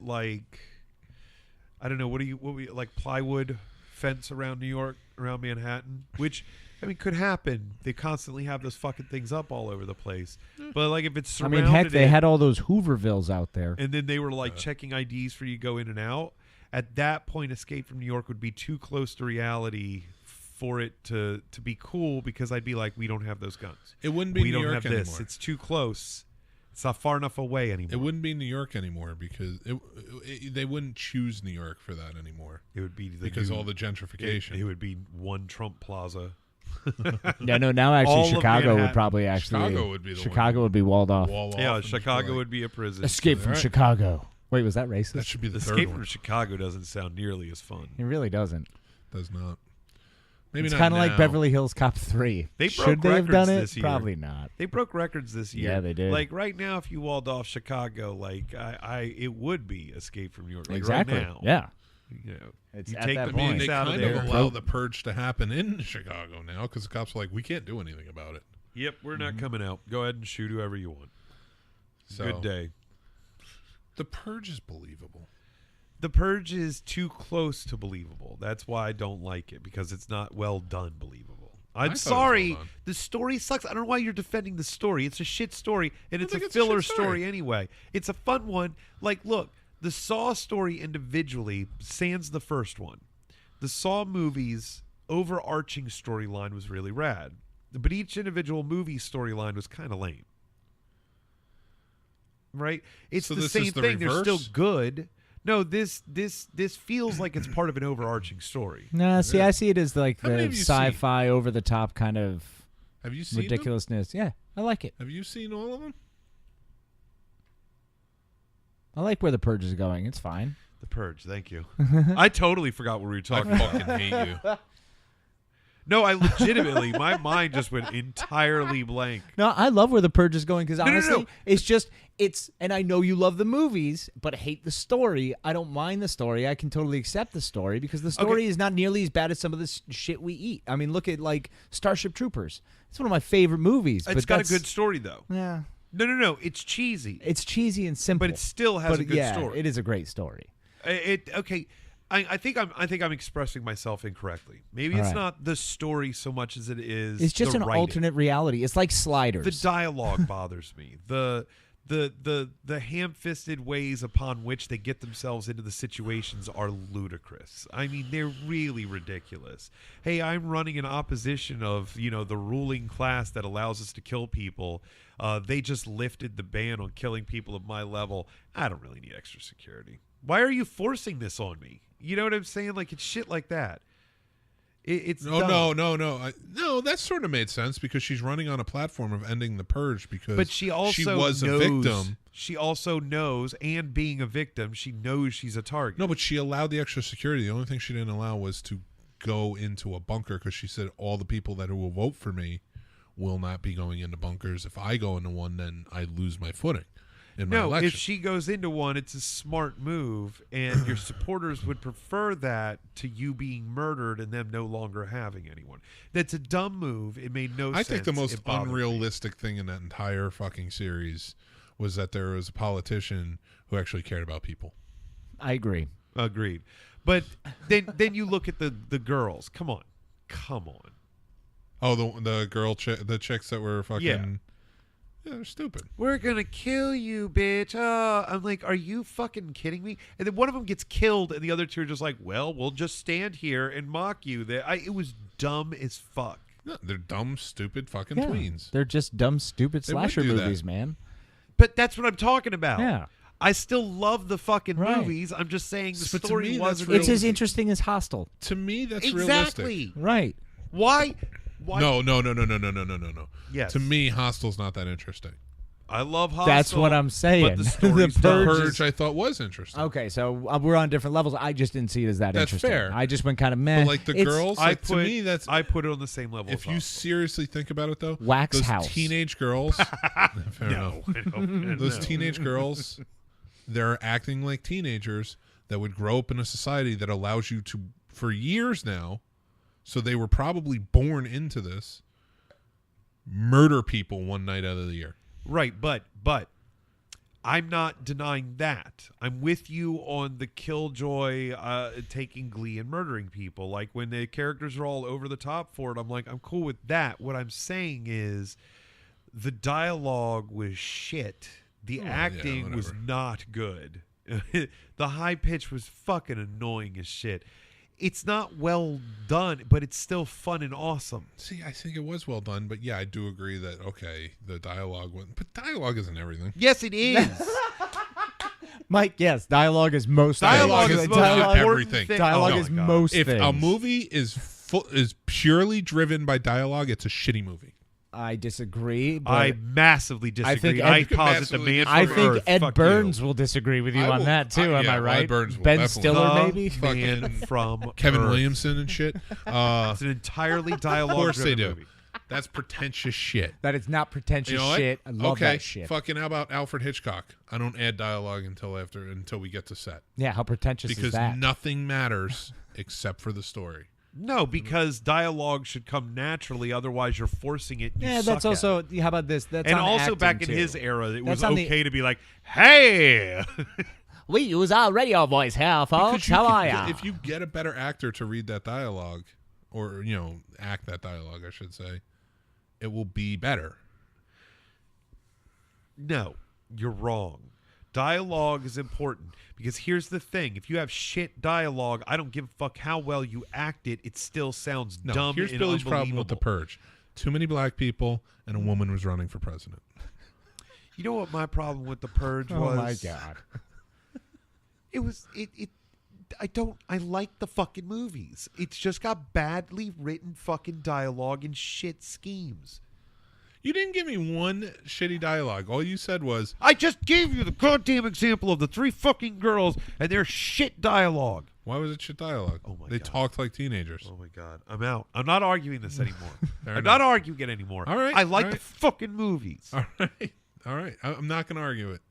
I don't know what we like plywood fence around New York, around Manhattan, which I mean could happen. They constantly have those fucking things up all over the place. But like if it's surrounded, heck, they had all those Hoovervilles out there. and then they were like checking IDs for you to go in and out. At that point, Escape from New York would be too close to reality for it to be cool because I'd be like, we don't have those guns. It wouldn't be we New don't York have this. anymore. It's too close. It's not far enough away anymore. It wouldn't be New York anymore because they wouldn't choose New York for that anymore. It would be because all the gentrification. It would be one Trump Plaza. No, now actually All of Chicago would Manhattan. probably actually Chicago would be the Chicago one. would be walled off. Wall off Yeah, and Chicago just would be a prison. Escape from Right. Chicago. Wait, was that racist? That should be the Escape third from one. Chicago doesn't sound nearly as fun. It really doesn't. Does not. Maybe It's not kind of like now. Beverly Hills Cop 3. They Should broke they have done records it? this year. Probably not. They broke records this year. Yeah, they did. Like right now, if you walled off Chicago, like it would be Escape from New York. Like Exactly. Right now, Yeah. you know, It's you at take that the point. police They out of kind there. of allow the purge to happen in Chicago now because the cops are like, we can't do anything about it. Yep, we're not coming out. Go ahead and shoot whoever you want. So Good day. The purge is believable. The Purge is too close to believable. That's why I don't like it, because it's not well done believable. I'm thought it was sorry. well done. The story sucks. I don't know why you're defending the story. It's a shit story, and it's a think it's a filler shit story. story anyway. It's a fun one. Like, look, the Saw story individually, sans the first one. The Saw movies' overarching storyline was really rad, but each individual movie storyline was kind of lame. Right? It's So the this same is the thing. They're still reverse? good. No, this feels like it's part of an overarching story. Nah, see, I see it as like How many the have you sci-fi, over-the-top kind of Have you seen them? ridiculousness. Yeah, I like it. Have you seen all of them? I like where the Purge is going. It's fine. The Purge, thank you. I totally forgot what we were talking I about. fucking hate you. No, I legitimately, my mind just went entirely blank. No, I love where the Purge is going because no, honestly, no. it's and I know you love the movies, but hate the story. I don't mind the story. I can totally accept the story because the story is not nearly as bad as some of the shit we eat. I mean, look at like Starship Troopers. It's one of my favorite movies. It's but got a that's- good story though. Yeah, No. It's cheesy. it's cheesy and simple, But it still has a good yeah, story. It is a great story. Okay. I think I'm expressing myself incorrectly. Maybe All it's right. not the story so much as it is. It's just the an writing. alternate reality. It's like Sliders. The dialogue bothers me. The ham-fisted ways upon which they get themselves into the situations are ludicrous. I mean, they're really ridiculous. Hey, I'm running in opposition of, the ruling class that allows us to kill people. They just lifted the ban on killing people of my level. I don't really need extra security. Why are you forcing this on me? You know what I'm saying? Like, it's shit like that. It's dumb. No, that sort of made sense because she's running on a platform of ending the purge because But she also was knows, a victim. She also knows, and being a victim, she knows she's a target. No, but she allowed the extra security. The only thing she didn't allow was to go into a bunker because she said all the people that will vote for me will not be going into bunkers. If I go into one, then I lose my footing. in my election. If she goes into one, it's a smart move, and your supporters would prefer that to you being murdered and them no longer having anyone. That's a dumb move. It made no sense. I think the most unrealistic thing in that entire fucking series was that there was a politician who actually cared about people. I agree. Agreed. But then you look at the girls. Come on. Oh, the the chicks that were fucking... Yeah. Yeah, they're stupid. We're gonna kill you, bitch. I'm like, are you fucking kidding me? And then one of them gets killed, and the other two are just like, well, we'll just stand here and mock you. It was dumb as fuck. No, they're dumb, stupid fucking tweens. They're just dumb, stupid slasher movies, man. But that's what I'm talking about. Yeah. I still love the fucking movies. I'm just saying the story wasn't. It's as interesting as Hostel. To me, that's exactly realistic. Right. Why? No. Yes. To me, Hostel's not that interesting. I love Hostel. That's what I'm saying. But the story's The dumb. Purge, I thought was interesting. Okay, so we're on different levels. I just didn't see it as that That's interesting. fair. I just went kind of meh. But like the girls, to me, I put it on the same level. If you seriously think about it, though, Wax those House. teenage girls, fair enough. Those No. teenage girls, they're acting like teenagers that would grow up in a society that allows you to, for years now, so they were probably born into this, murder people one night out of the year. Right, but I'm not denying that. I'm with you on the killjoy taking glee and murdering people. Like when the characters are all over the top for it, I'm like, I'm cool with that. What I'm saying is the dialogue was shit. The acting was not good. The high pitch was fucking annoying as shit. It's not well done, but it's still fun and awesome. See, I think it was well done, but yeah, I do agree that, okay, the dialogue went, but dialogue isn't everything. Yes, it is. Mike, yes, dialogue is most Dialogue things. is most everything. Dialogue is most If things. a movie is purely driven by dialogue, it's a shitty movie. I disagree. But I massively disagree. I I posit the man from I think Earth. Ed Fuck Burns you. will disagree with you I on will- that too. Am yeah, I right? Ed Burns will Ben definitely. Stiller, The maybe. man Fucking from Kevin Earth. Williamson and shit. It's an entirely dialogue. Of course they do. movie. That's pretentious shit. That it's not pretentious You know what? shit. I love okay, that shit. fucking how about Alfred Hitchcock? I don't add dialogue until we get to set. Yeah, how pretentious Because is that? nothing matters except for the story. No, because dialogue should come naturally. Otherwise, you're forcing it. And you Yeah, suck that's at also. it. How about this? That's And on also acting, back in too. his era, it was That's on the- okay to be like, "Hey." We use our radio voice here, folks. Because How are can- ya? if you get a better actor to read that dialogue, or act that dialogue, I should say, it will be better. No, you're wrong. Dialogue is important because here's the thing: if you have shit dialogue, I don't give a fuck how well you act it. It still sounds No, dumb. here's and Billy's problem with The unbelievable. Purge: too many black people, and a woman was running for president. You know what my problem with The Purge Oh was? my god. It was it. I like the fucking movies. It's just got badly written fucking dialogue and shit schemes. You didn't give me one shitty dialogue. All you said was, I just gave you the goddamn example of the three fucking girls and their shit dialogue. why was it shit dialogue? Oh my they God. talked like teenagers. Oh my god, I'm out. I'm not arguing this anymore. Fair I'm enough. not arguing it anymore. All right, I like all the right. fucking movies. All right. All right. I'm not going to argue it.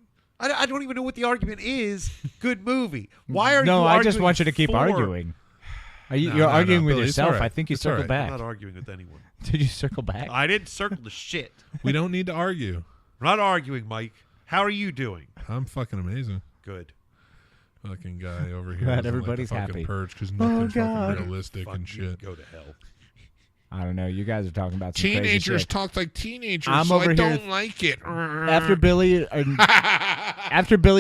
I don't even know what the argument is. Good movie. Why are you No, arguing I just want you to keep for? arguing. You're No, arguing with Billy, it's yourself. all right. I think you It's all circled right. I'm back. not arguing with anyone. Did you circle back? I didn't circle the shit. We don't need to argue. I'm not arguing, Mike. How are you doing? I'm fucking amazing. Good. Fucking guy over here. Glad doesn't everybody's like the fucking happy. Purge because nothing's God. fucking realistic Fuck and you, shit. Go to hell. I don't know. You guys are talking about some crazy Teenagers shit. talk like teenagers, I'm so over I here- don't like it. After Billy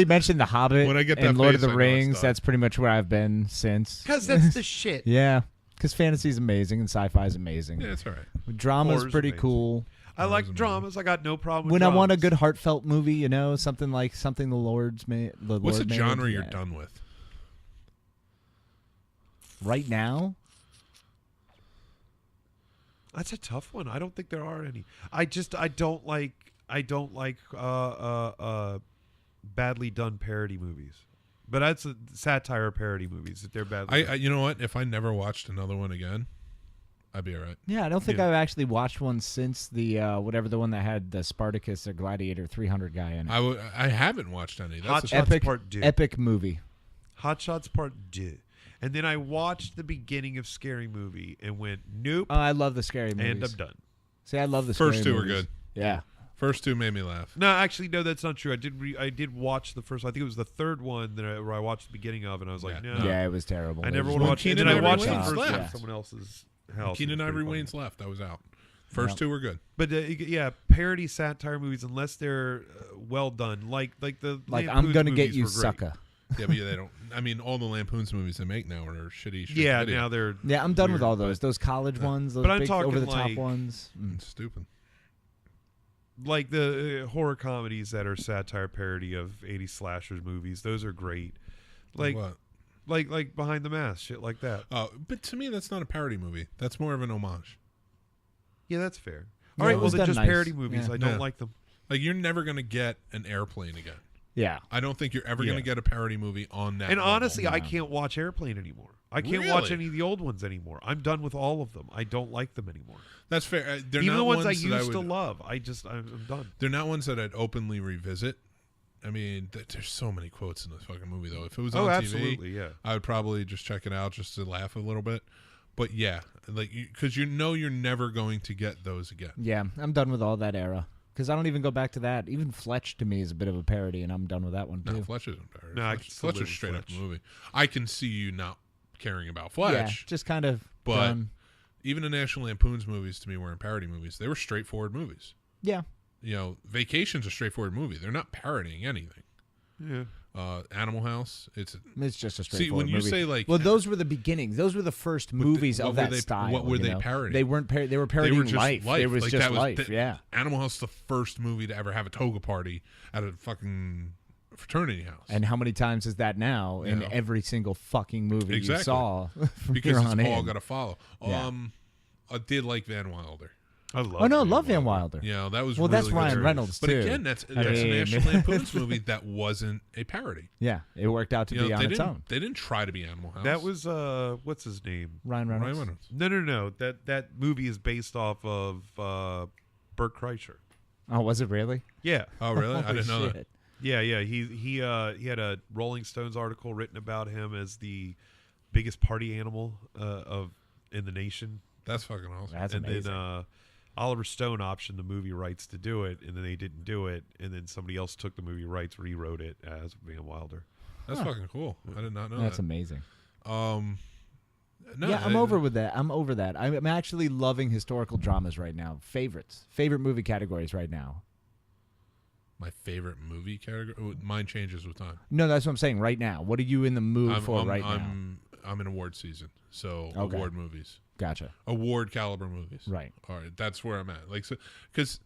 mentioned The Hobbit When I get that and Lord face, of I the know it's Rings, done. that's pretty much where I've been since. Because that's the shit. Yeah, because fantasy is amazing and sci-fi is amazing. Yeah, it's all right. Drama is Horror's pretty amazing. cool. I like amazing. dramas. I got no problem with When I want a dramas. good heartfelt movie, something the Lord's made. What's a genre you're done with? Right now? That's a tough one. I don't think there are any. I don't like badly done parody movies. But that's a satire parody movies. If they're badly done. You know what? If I never watched another one again, I'd be all right. Yeah, I don't think I've actually watched one since the whatever the one that had the Spartacus or Gladiator 300 guy in it. I haven't watched any. Hot That's Shots Part 2. Epic movie. Hot Shots Part 2. And then I watched the beginning of Scary Movie and went, nope. I love the scary movies. And I'm done. See, I love the first scary two movies. were good. Yeah. First two made me laugh. No, actually, no, that's not true. I did watch the first. I think it was the third one where I watched the beginning of, and I was like, no. Yeah, it was terrible. I never want want to watch it. And then I watched the Wayne's first one left. at someone else's house. Keenan Ivory Wayne's left. I was out. First two were good. But yeah, parody satire movies, unless they're well done, like the I'm gonna get you, were great. sucker. Yeah, but they don't. I mean, all the Lampoon's movies they make now are shitty. Yeah, video. now they're. Yeah, I'm done with weird, all those. Those college ones, those but I'm big talking over the top like- ones. It's stupid. Like the horror comedies that are satire parody of 80s slashers movies. Those are great. Like what? like Behind the Mask, shit like that. Oh, but to me, that's not a parody movie. That's more of an homage. Yeah, that's fair. Yeah, All right, it well, was they're done just nice. parody movies. Yeah. I don't Yeah. like them. Like you're never gonna get an Airplane again. Yeah. I don't think you're ever Yeah. gonna get a parody movie on that. And level. honestly, I can't watch Airplane anymore. I can't watch Really? any of the old ones anymore. I'm done with all of them. I don't like them anymore. That's fair. They're Even not the ones I that used would, to love. I'm done. They're not ones that I'd openly revisit. I mean, there's so many quotes in this fucking movie, though. If it was on TV, absolutely, yeah. I would probably just check it out just to laugh a little bit. But yeah, like because you know you're never going to get those again. Yeah, I'm done with all that era. Because I don't even go back to that. Even Fletch to me is a bit of a parody, and I'm done with that one too. No, Fletch isn't parody. No, I can still Fletch live is with straight up Fletch. a movie. I can see you not caring about Fletch. Yeah, just kind of But done. even the National Lampoon's movies to me weren't parody movies. They were straightforward movies. Yeah. You know, Vacation's a straightforward movie. They're not parodying anything. Yeah. Animal House, it's just a straightforward see when you movie. say like well, those were the beginnings. Those were the first movies what of were that they- style. what were you they know? parodying? They weren't. They were they parodying were just life. It was Like, just that was life. Yeah. Animal House, the first movie to ever have a toga party at a fucking fraternity house, And how many times is that now in Yeah. every single fucking movie Exactly. you saw? From because here it's on all in. got to follow. Yeah. I did like Van Wilder. I love. Oh no, love Van Wilder. Yeah, that was Well, really that's good. Ryan Reynolds But too. again, that's I a mean- National Lampoon's movie that wasn't a parody. Yeah, it worked out to You know, be on they its didn't. own. They didn't try to be Animal House. That was what's his name? Ryan Ryan Reynolds. Reynolds. No. That movie is based off of Bert Kreischer. Oh, was it really? Yeah. Oh, really? I Holy didn't know that. shit. Yeah. He had a Rolling Stones article written about him as the biggest party animal in the nation. That's fucking awesome. That's and amazing. then Oliver Stone optioned the movie rights to do it, and then they didn't do it, and then somebody else took the movie rights, rewrote it as Van Wilder. That's fucking cool. I did not know That's that. amazing. No, Yeah, I'm over with that. I'm over that. I'm actually loving historical dramas right now. Favorite movie categories right now. My favorite movie category. Mine changes with time. No, that's what I'm saying. Right now, what are you in the mood for right now? I'm in award season, so Okay. award movies, Gotcha. award caliber movies. Right. All right, that's where I'm at. Like, so because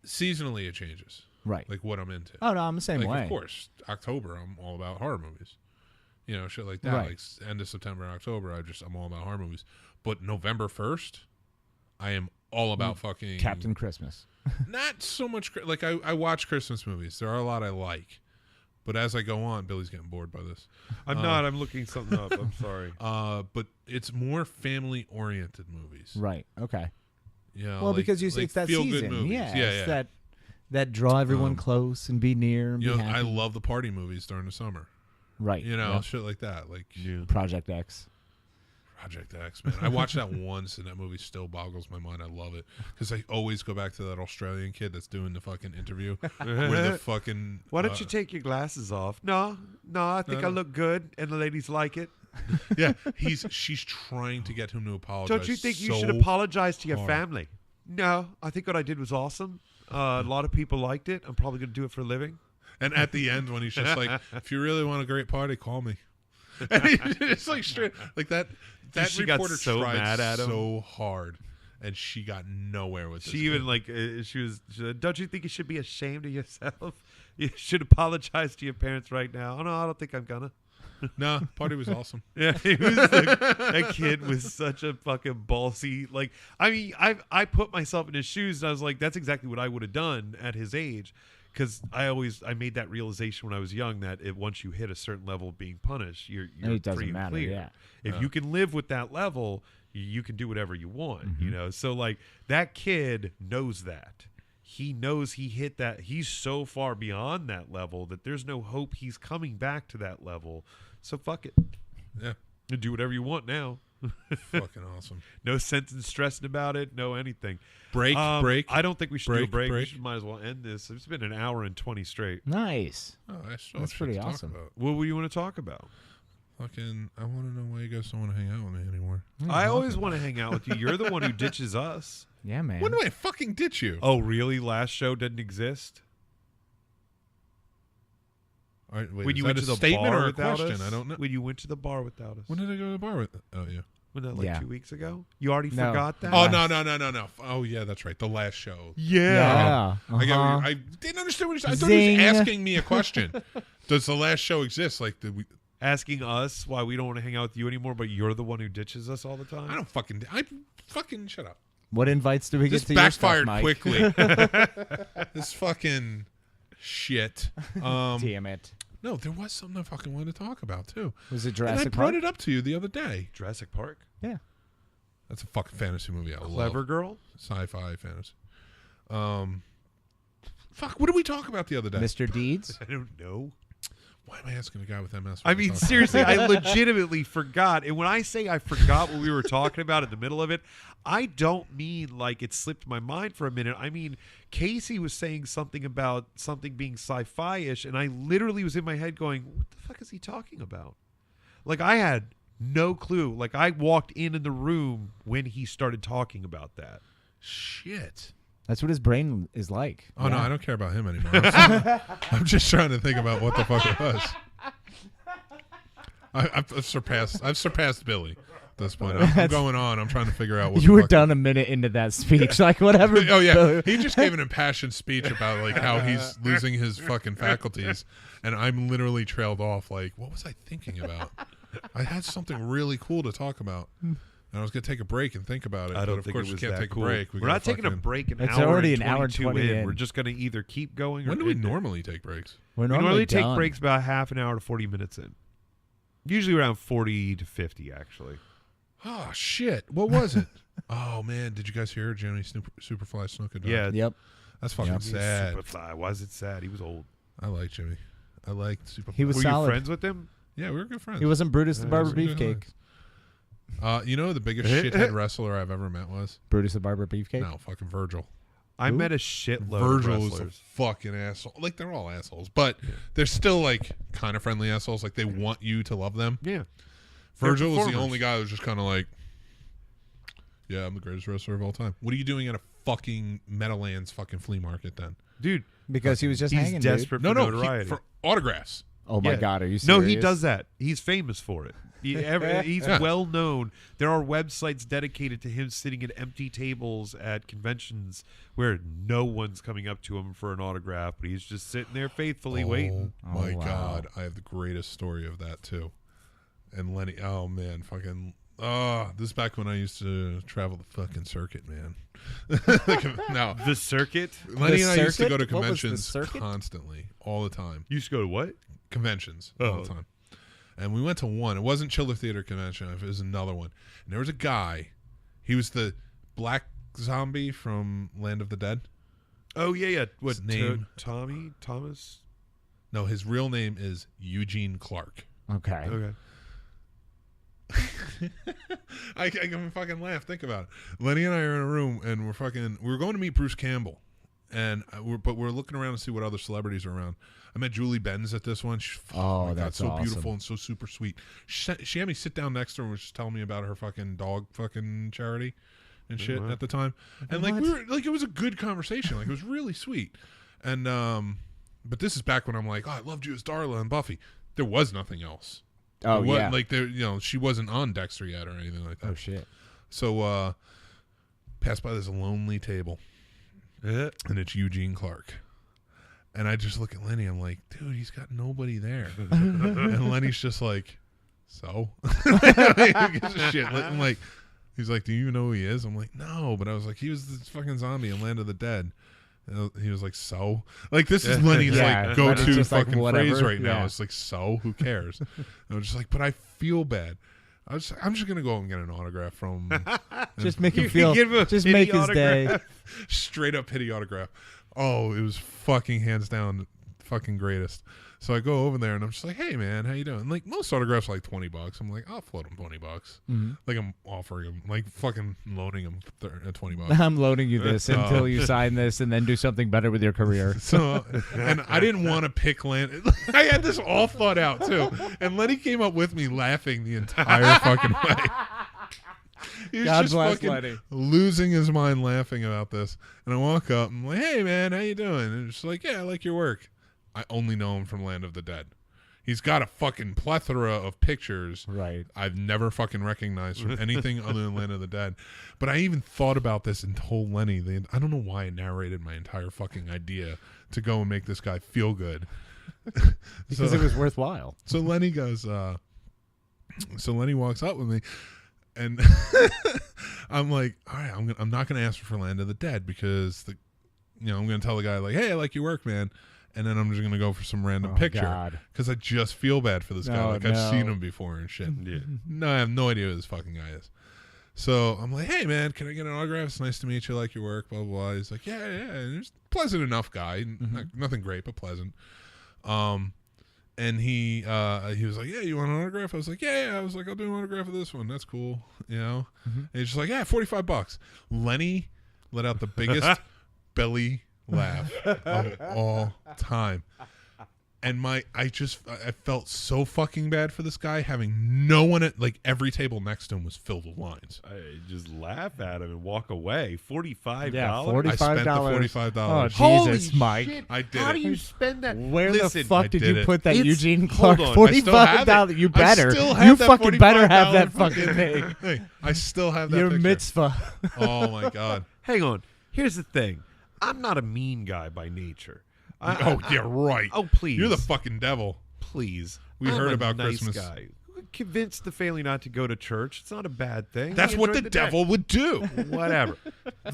seasonally it changes. Right. Like what I'm into. Oh no, I'm the same like, way. Of course, October I'm all about horror movies. You know, shit like that. Right. Like end of September, October, I'm all about horror movies. But November 1st, I am all about fucking Captain Christmas. Not so much. Like I watch Christmas movies. There are a lot I like, but as I go on, Billy's getting bored by this. I'm not. I'm looking something up. I'm sorry. But it's more family oriented movies. Right. Okay. You know, Well, like- because like it's that feel-good season. movies. Yeah. yeah, It's yeah. that draw everyone close and be near and You be know, happy. I love the party movies during the summer. Right. You know, Yep. shit like that. Like Project X. Project X, man. I watched that once, and that movie still boggles my mind. I love it because I always go back to that Australian kid that's doing the fucking interview where the fucking. Why don't you take your glasses off? No, I think No. I look good, and the ladies like it. Yeah, she's trying to get him to apologize. Don't you think you so should apologize to your hard. family? No, I think what I did was awesome. A lot of people liked it. I'm probably going to do it for a living. And at the end, when he's just like, "If you really want a great party, call me." And it's like straight like that. That She got reporter so tried mad at him. so hard, and she got nowhere with this. She even kid. she said, don't you think you should be ashamed of yourself? You should apologize to your parents right now. Oh no, I don't think I'm gonna. No, party was awesome. Yeah, he was that kid was such a fucking ballsy. Like, I mean, I put myself in his shoes, and I was like, that's exactly what I would have done at his age, because I made that realization when I was young that once you hit a certain level of being punished, you're It doesn't free and matter, clear. yeah. If you can live with that level, You can do whatever you want, you know? So, like, that kid knows that. He knows he hit that. He's so far beyond that level that there's no hope he's coming back to that level. So, fuck it. Yeah. You do whatever you want now. Fucking awesome. No sense in stressing about it. No anything. Break. I don't think we should do a break. We break. might as well end this. It's been an hour and 20 straight. Nice. Oh, That's pretty awesome. What do you want to talk about? Fucking, I want to know why you guys don't want to hang out with me anymore. I always want to hang out with you. You're the one who ditches us. Yeah, man. When do I fucking ditch you? Oh, really? Last show didn't exist? All right, wait, When is you that went a to the statement bar or a without question? us? I don't know. When you went to the bar without us? When did I go to the bar with? Oh yeah. Wasn't that like Yeah. 2 weeks ago? You already No. forgot that? Oh no. Oh yeah, that's right. The last show. Yeah. I didn't understand what you said. I thought he Zing. was asking me a question. Does the last show exist? Like, did we? Asking us why we don't want to hang out with you anymore, but you're the one who ditches us all the time? I fucking shut up. What invites do we This get to your stuff, backfired Mike? quickly. This fucking shit. Damn it. No, there was something I fucking wanted to talk about too. Was it And Jurassic I brought Park? it up to you the other day. Jurassic Park? Yeah. That's a fucking fantasy movie. I Clever love. Girl? Sci-fi fantasy. Fuck. What did we talk about the other day? Mr. Deeds? I don't know. Why am I asking a guy with MS? I mean, seriously, I legitimately forgot. And when I say I forgot what we were talking about in the middle of it, I don't mean like it slipped my mind for a minute. I mean, Casey was saying something about something being sci-fi-ish, and I literally was in my head going, what the fuck is he talking about? Like, I had no clue. Like, I walked in the room when he started talking about that. Shit. That's what his brain is like. Oh no, Yeah. I don't care about him anymore. I'm just trying to think about what the fuck it was. I've surpassed Billy at this point. I'm going on. I'm trying to figure out what You the were fuck- done a minute into that speech. Like, whatever. Oh yeah, he just gave an impassioned speech about like how he's losing his fucking faculties, and I'm literally trailed off. Like, what was I thinking about? I had something really cool to talk about, and I was gonna take a break and think about it. I don't but of think course it was we can't that take cool. a break. We're not taking a break an It's hour already and an hour and 22 20 in. in. We're just going to either keep going or When do we end it. normally take breaks? We're We normally normally take done. breaks about half an hour to 40 minutes in. Usually around 40 to 50, actually. Oh shit! What was it? Oh man, did you guys hear Jimmy Superfly Snuka died? Yeah. Yep. That's fucking Yep. sad. Superfly. Why is it sad? He was old. I like Jimmy. I like Superfly. He was Were solid. you friends with him? Yeah, we were good friends. He wasn't Brutus the Barber Some good Beefcake. times. You know who the biggest shithead wrestler I've ever met was? Brutus the Barber Beefcake? No, fucking Virgil. I Who? met a shitload Virgil of is a wrestlers. fucking asshole. Like, they're all assholes, but they're still like kind of friendly assholes. Like, they want you to love them. Yeah. Virgil was the performers. only guy who was just kind of like, yeah, I'm the greatest wrestler of all time. What are you doing at a fucking Meadowlands fucking flea market then? Dude, Because he was just he's hanging, desperate No, for no, notoriety. for autographs. Oh, my Yeah. God. Are you serious? No, he does that. He's famous for it. He's Yeah. well known. There are websites dedicated to him sitting at empty tables at conventions where no one's coming up to him for an autograph, but he's just sitting there faithfully waiting. Oh my Oh, wow. God, I have the greatest story of that too. And Lenny, oh man, fucking, this is back when I used to travel the fucking circuit, man. No, The circuit? Lenny and I used to circuit? go to What was the conventions circuit? constantly, all the time. You used to go to what? Conventions all Oh. the time. And we went to one. It wasn't Chiller Theater Convention. It was another one. And there was a guy. He was the black zombie from Land of the Dead. Oh, yeah, yeah. What, His name? Tommy? Thomas? No, his real name is Eugene Clark. Okay. Okay. I can fucking laugh. Think about it. Lenny and I are in a room, and we were going to meet Bruce Campbell, and we're looking around to see what other celebrities are around. I met Julie Benz at this one. She's my God, that's so awesome. beautiful and so super sweet. She had me sit down next to her and was just telling me about her fucking dog fucking charity and shit Wow. at the time. And like we were like, it was a good conversation. Like, it was really sweet. And but this is back when I'm like, oh, I loved you as Darla and Buffy. There was nothing else. Oh, It wasn't yeah. like there, she wasn't on Dexter yet or anything like that. Oh, shit. So passed by this lonely table, and it's Eugene Clark. And I just look at Lenny. I'm like, dude, he's got nobody there. And Lenny's just like, so? Who gives a shit? I'm like, he's like, do you know who he is? I'm like, no. But I was like, he was this fucking zombie in Land of the Dead. And he was like, so? Like, this is Lenny's Yeah, like Lenny's go-to just like, fucking whatever. phrase right now. Yeah. It's like, so? Who cares? And I'm just like, but I feel bad. I'm just gonna go and get an autograph from him. Just make him feel. Just make his day. Straight up pity autograph. Oh, it was fucking hands down fucking greatest. So I go over there and I'm just like, hey man, how you doing? Like most autographs are like $20. I'm like, I'll float him $20. Mm-hmm. Like I'm offering him, like fucking loaning him $20. I'm loaning you this until you sign this and then do something better with your career. So, and I didn't want to pick Lenny. I had this all thought out too. And Lenny came up with me laughing the entire fucking way. He was just fucking Lenny. Losing his mind laughing about this. And I walk up and I'm like, hey man, how you doing? And it's like, yeah, I like your work. I only know him from Land of the Dead. He's got a fucking plethora of pictures I've never fucking recognized from anything other than Land of the Dead. But I even thought about this and told Lenny. I don't know why I narrated my entire fucking idea to go and make this guy feel good. Because it was worthwhile. So Lenny goes, Lenny walks up with me and I'm like, all right, I'm not going to ask for Land of the Dead because I'm going to tell the guy like, hey, I like your work, man. And then I'm just going to go for some random picture because I just feel bad for this guy. I've seen him before and shit. Yeah. No, I have no idea who this fucking guy is. So I'm like, hey, man, can I get an autograph? It's nice to meet you. I like your work, blah, blah, blah. He's like, yeah. And he's a pleasant enough guy. Nothing great, but pleasant. And he was like, yeah, you want an autograph? I was like, yeah. I was like, I'll do an autograph of this one. That's cool. And he's just like, yeah, $45. Lenny let out the biggest belly laugh of all time. And I felt so fucking bad for this guy having no one at like every table next to him was filled with lines. I just laugh at him and walk away. $45. Yeah, $45. I spent the $45. Oh, Jesus, Holy Mike. shit. I did How it. do you spend that? Where Listen, the fuck did you put that It's- Eugene Clark hold on. $45? You better. You fucking better have that fucking thing. Hey, I still have that Your picture. mitzvah. Oh my god. Hang on. Here's the thing. I'm not a mean guy by nature. Yeah, right. Oh, please. You're the fucking devil. Please. We I'm heard a about nice Christmas. Guy. Convinced the family not to go to church. It's not a bad thing. That's We what the enjoyed devil would do. day. Whatever.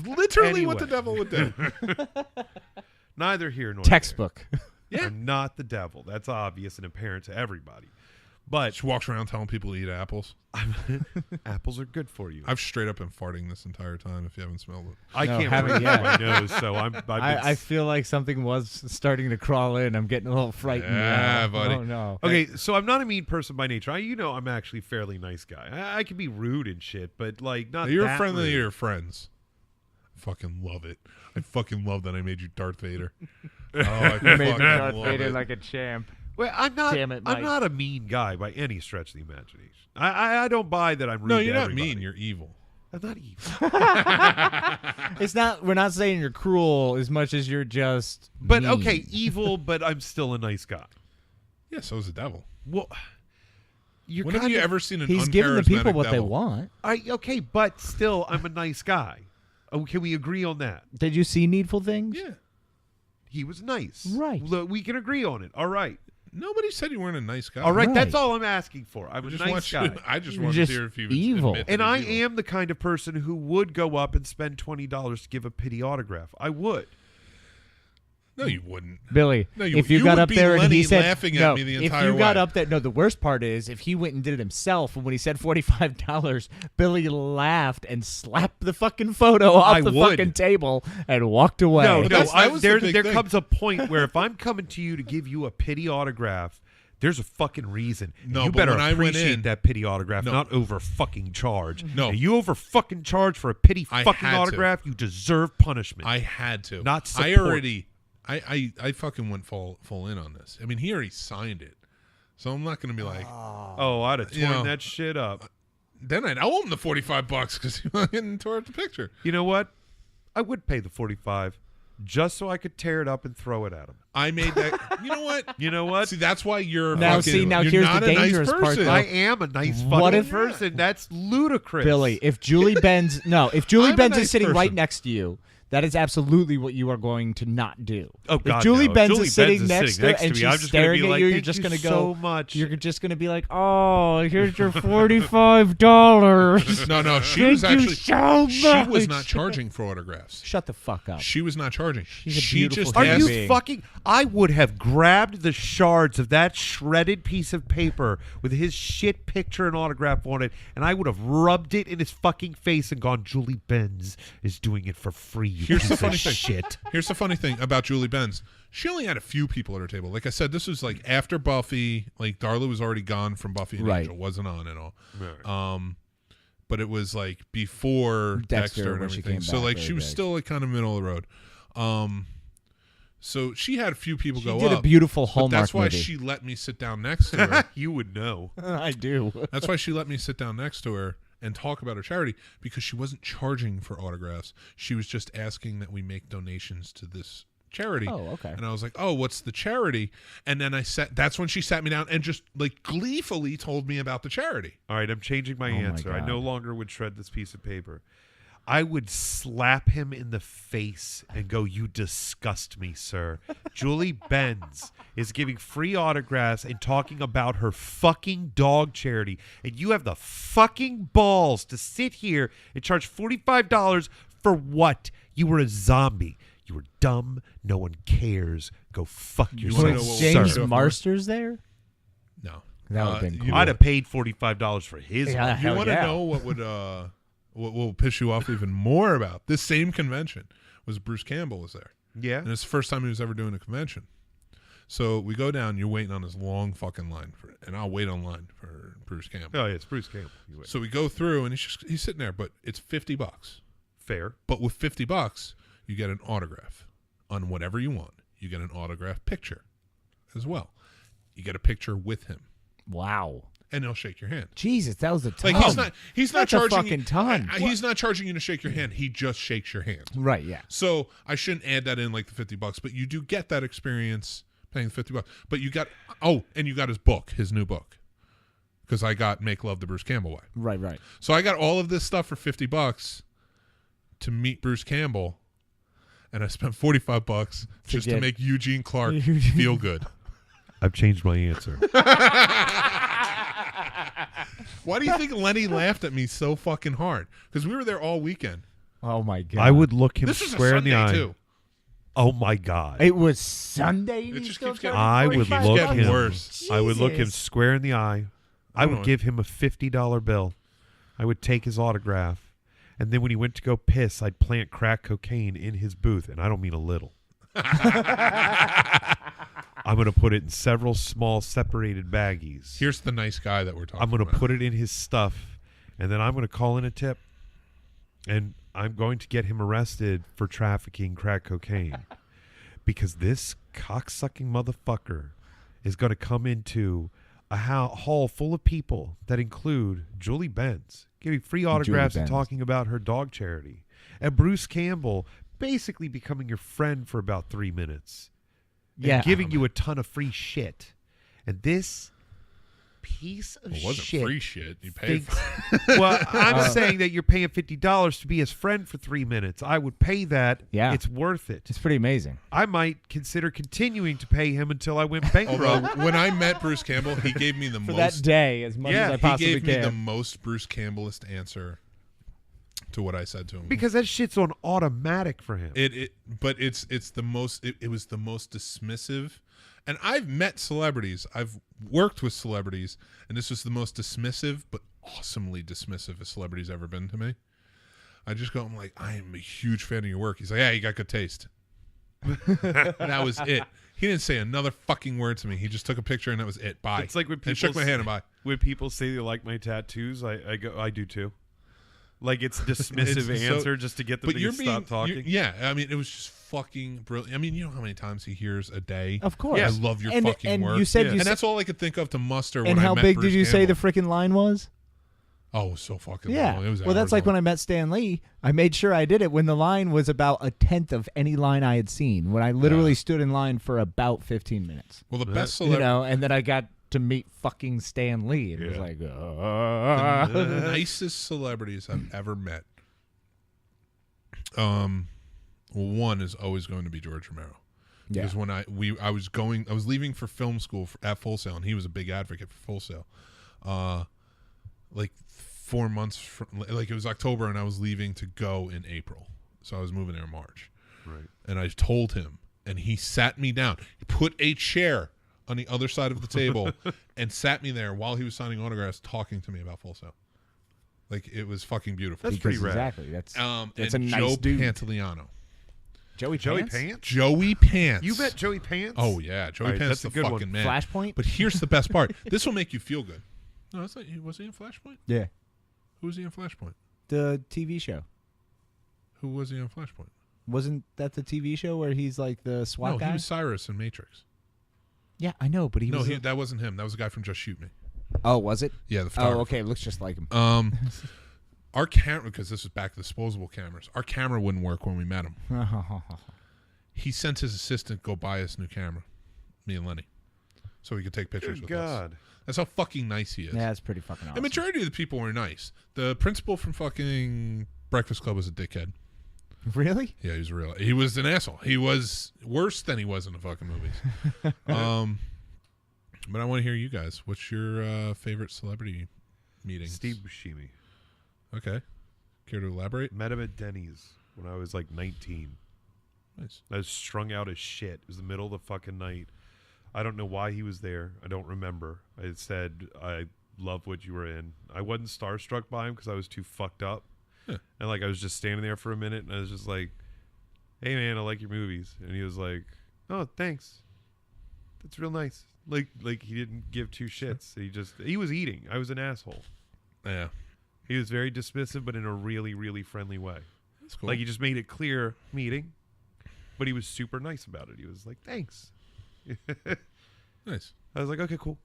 Literally what the Anyway. devil would do. Neither here nor Textbook. there. I'm not the devil. That's obvious and apparent to everybody. But She walks around telling people to eat apples. apples are good for you. I've straight up been farting this entire time if you haven't smelled it. I No, can't haven't remember yet. my nose, so I feel like something was starting to crawl in. I'm getting a little frightened. Yeah, now. buddy. Oh, no. Okay, so I'm not a mean person by nature. I'm actually a fairly nice guy. I can be rude and shit, but like not. You're that friendly to rude. your friends. I fucking love it. I fucking love that I made you Darth Vader. Oh, I You made fucking Darth love Vader it. like a champ. Well, I'm not. Damn it, I'm Mike. not a mean guy by any stretch of the imagination. I don't buy that I'm rude. No, to you're not everybody. mean. You're evil. I'm not evil. It's not. We're not saying you're cruel as much as you're just. But mean. okay, evil. But I'm still a nice guy. Yeah, so is the devil. Well, you're When have kind you of, ever seen an He's giving the people uncharismatic what they devil? want. Okay, but still, I'm a nice guy. Oh, can we agree on that? Did you see Needful Things? Yeah. He was nice. Right. Look, we can agree on it. All right. Nobody said you weren't a nice guy. All right. Right. That's all I'm asking for. I'm I a just nice want guy. you. I just You're want just to hear if you evil. admit that And I he's evil. am the kind of person who would go up and spend $20 to give a pity autograph. I would. No, you wouldn't. Billy, No, if you you got would up be there and Lenny he said, laughing at no, me the if entire you got way. up there, no, the worst part is if he went and did it himself, and when he said $45, Billy laughed and slapped the fucking photo off I the would. fucking table and walked away. No, that was the there big thing. comes a point where if I'm coming to you to give you a pity autograph, there's a fucking reason. And No, you but better when I went appreciate in- that pity autograph, No. not over fucking charge. No. And you over fucking charge for a pity I fucking had to. autograph, you deserve punishment. I had to. Not I support. already. I fucking went full in on this. I mean, he already signed it, so I'm not gonna be like. oh, I'd have You torn know. that shit up. Then I'd owe him the $45 because he fucking tore up the picture. You know what? I would pay the $45 just so I could tear it up and throw it at him. I made that. You know what? You know what? See, that's why you're Now, fucking, see, now you're here's not the a nice dangerous part, person. though. I am a nice fucking What if- person. That's ludicrous. Billy, if Julie Benz, if Julie I'm a Benz nice is sitting person. right next to you, That is absolutely what you are going to not do. Oh God, if Julie no. Benz Julie is sitting Benz is next sitting to and me. she's I'm just gonna staring be at like, you, you're "Thank just you gonna go so much." You're just gonna be like, "Oh, here's your $45." No, she Thank was actually you so much. she was not charging for autographs. Shut the fuck up. She was not charging. She's a She beautiful just Are human asked. you being. fucking? I would have grabbed the shards of that shredded piece of paper with his shit picture and autograph on it, and I would have rubbed it in his fucking face and gone, "Julie Benz is doing it for free. You Here's the piece funny of thing. shit." Here's the funny thing about Julie Benz. She only had a few people at her table. Like I said, this was like after Buffy. Like Darla was already gone from Buffy and Right. Angel, wasn't on at all. Right. But it was like before Dexter and when she everything. came So back like very she was big. still like kind of middle of the road. So she had a few people She go did up. a beautiful but Hallmark that's why movie. she let me sit down next to her. You would know. I do. That's why she let me sit down next to her and talk about her charity, because she wasn't charging for autographs. She was just asking that we make donations to this charity. Oh, okay. And I was like, "Oh, what's the charity?" And then that's when she sat me down and just like gleefully told me about the charity. All right, I'm changing my Oh my answer. I no God. longer would shred this piece of paper. I would slap him in the face and go, "You disgust me, sir." Julie Benz is giving free autographs and talking about her fucking dog charity. And you have the fucking balls to sit here and charge $45 for what? You were a zombie. You were dumb. No one cares. Go fuck wanna yourself, know Was what James sir. Marsters there? No, That would've been you cool. know- I'd have paid $45 for his Yeah. one. You Hell want to yeah. know what would what will piss you off even more about this same convention was Bruce Campbell was there. Yeah. And it's the first time he was ever doing a convention. So we go down, you're waiting on this long fucking line for it, and I'll wait online for Bruce Campbell. Oh, yeah, it's Bruce Campbell. You wait. So we go through and he's sitting there, but it's $50. Fair. But with $50, you get an autograph on whatever you want. You get an autograph picture as well. You get a picture with him, Wow. and he'll shake your hand. Jesus, that was a ton. Like he's not That's a charging fucking you, ton. he's not charging you to shake your hand. He just shakes your hand. Right, yeah. So I shouldn't add that in like the $50, but you do get that experience paying the $50. But you got and you got his book, his new book, because I got Make Love the Bruce Campbell Way. Right. So I got all of this stuff for $50 to meet Bruce Campbell, and I spent $45 just to get- make Eugene Clark feel good. I've changed my answer. Why do you think Lenny laughed at me so fucking hard? Because we were there all weekend. Oh my God. I would look him This was a square in the Sunday eye. too. Oh my God. It was Sunday. It and just still keeps getting- I it would keeps look getting him. worse. I would look him Jesus. square in the eye. I don't would know. give him a $50 bill. I would take his autograph, and then when he went to go piss, I'd plant crack cocaine in his booth, and I don't mean a little. I'm going to put it in several small separated baggies. Here's the nice guy that we're talking I'm going to about. put it in his stuff, and then I'm going to call in a tip, and I'm going to get him arrested for trafficking crack cocaine, because this cocksucking motherfucker is going to come into a hall full of people that include Julie Benz giving free autographs and Benz. talking about her dog charity, and Bruce Campbell basically becoming your friend for about 3 minutes. And Yeah. giving you a ton of free shit. And this piece of It wasn't shit free shit. You paid for it. well, I'm saying that you're paying $50 to be his friend for 3 minutes. I would pay that. Yeah. It's worth it. It's pretty amazing. I might consider continuing to pay him until I went bankrupt. Although when I met Bruce Campbell, he gave me the For most. that day, as much Yeah, as I He possibly gave me can. the most Bruce Campbellist answer to what I said to him. because that shit's on automatic for him. But it's the most. It was the most dismissive. And I've met celebrities. I've worked with celebrities, and this was the most dismissive, but awesomely dismissive a celebrity's ever been to me. I just go, I'm like, I am a huge fan of your work. He's like, yeah, you got good taste. That was it. He didn't say another fucking word to me. He just took a picture, and that was it. Bye. It's like when and shook people my hand and bye. when people say they like my tattoos, I go, I do too. Like it's a dismissive It's so- answer just to get them But to you're stop talking. Yeah, I mean, it was just fucking brilliant. I mean, you know how many times he hears a day? Of course. I love your and, fucking and work. You said Yeah. you and said, that's all I could think of to muster. and when I how met big Bruce did you say the Campbell. freaking line was? Oh, it was so fucking Yeah. long. It was Well, that's like when I met Stan Lee. I made sure I did it when the line was about a tenth of any line I had seen. When I literally stood in line for about 15 minutes. Well, the best You celebrity, know, and then I got to meet fucking Stan Lee. And it was Yeah. like, the nicest celebrities I've ever met. one is always going to be George Romero. Yeah. Because when I was leaving for film school at Full Sail, and he was a big advocate for Full Sail. Like 4 months from, like it was October, and I was leaving to go in April, so I was moving there in March. Right. And I told him, and he sat me down. He put a chair on the other side of the table and sat me there while he was signing autographs, talking to me about Full Sail. Like, it was fucking beautiful. That's pretty rad. Exactly. That's a and nice Joe dude. Pantoliano. Joey Pants? Joey Pants. You met Joey Pants? Oh yeah, Joey All right, Pants, that's the a good fucking one. man. Flashpoint? But here's the best part. This will make you feel good. No, that's not. Was he in Flashpoint? Yeah. Who was he in Flashpoint? The TV show. Who was he in Flashpoint? Wasn't that the TV show where he's like the SWAT No, guy? he was Cyrus in Matrix. Yeah, I know, but he was. That wasn't him. That was a guy from Just Shoot Me. Oh, was it? Yeah, the photographer. Oh, okay. Looks just like him. Our camera, because this is back to disposable cameras. Our camera wouldn't work when we met him. He sent his assistant go buy us new camera, me and Lenny, so we could take pictures Good with us. God. That's how fucking nice he is. Yeah, that's pretty fucking awesome. The majority of the people were nice. The principal from fucking Breakfast Club was a dickhead. Really? Yeah, he was an asshole. He was worse than he was in the fucking movies. But I want to hear you guys. What's your favorite celebrity meetings? Steve Buscemi. Okay. Care to elaborate? Met him at Denny's when I was like 19. Nice. I was strung out as shit. It was the middle of the fucking night. I don't know why he was there. I don't remember. I said, I love what you were in. I wasn't starstruck by him because I was too fucked up. Yeah. And like I was just standing there for a minute and I was just like, hey man, I like your movies. And he was like, oh, thanks. That's real nice. Like he didn't give two shits. He was eating. I was an asshole. Yeah. He was very dismissive, but in a really, really friendly way. That's cool. Like he just made it clear meeting, but he was super nice about it. He was like, thanks. Nice. I was like, okay, cool.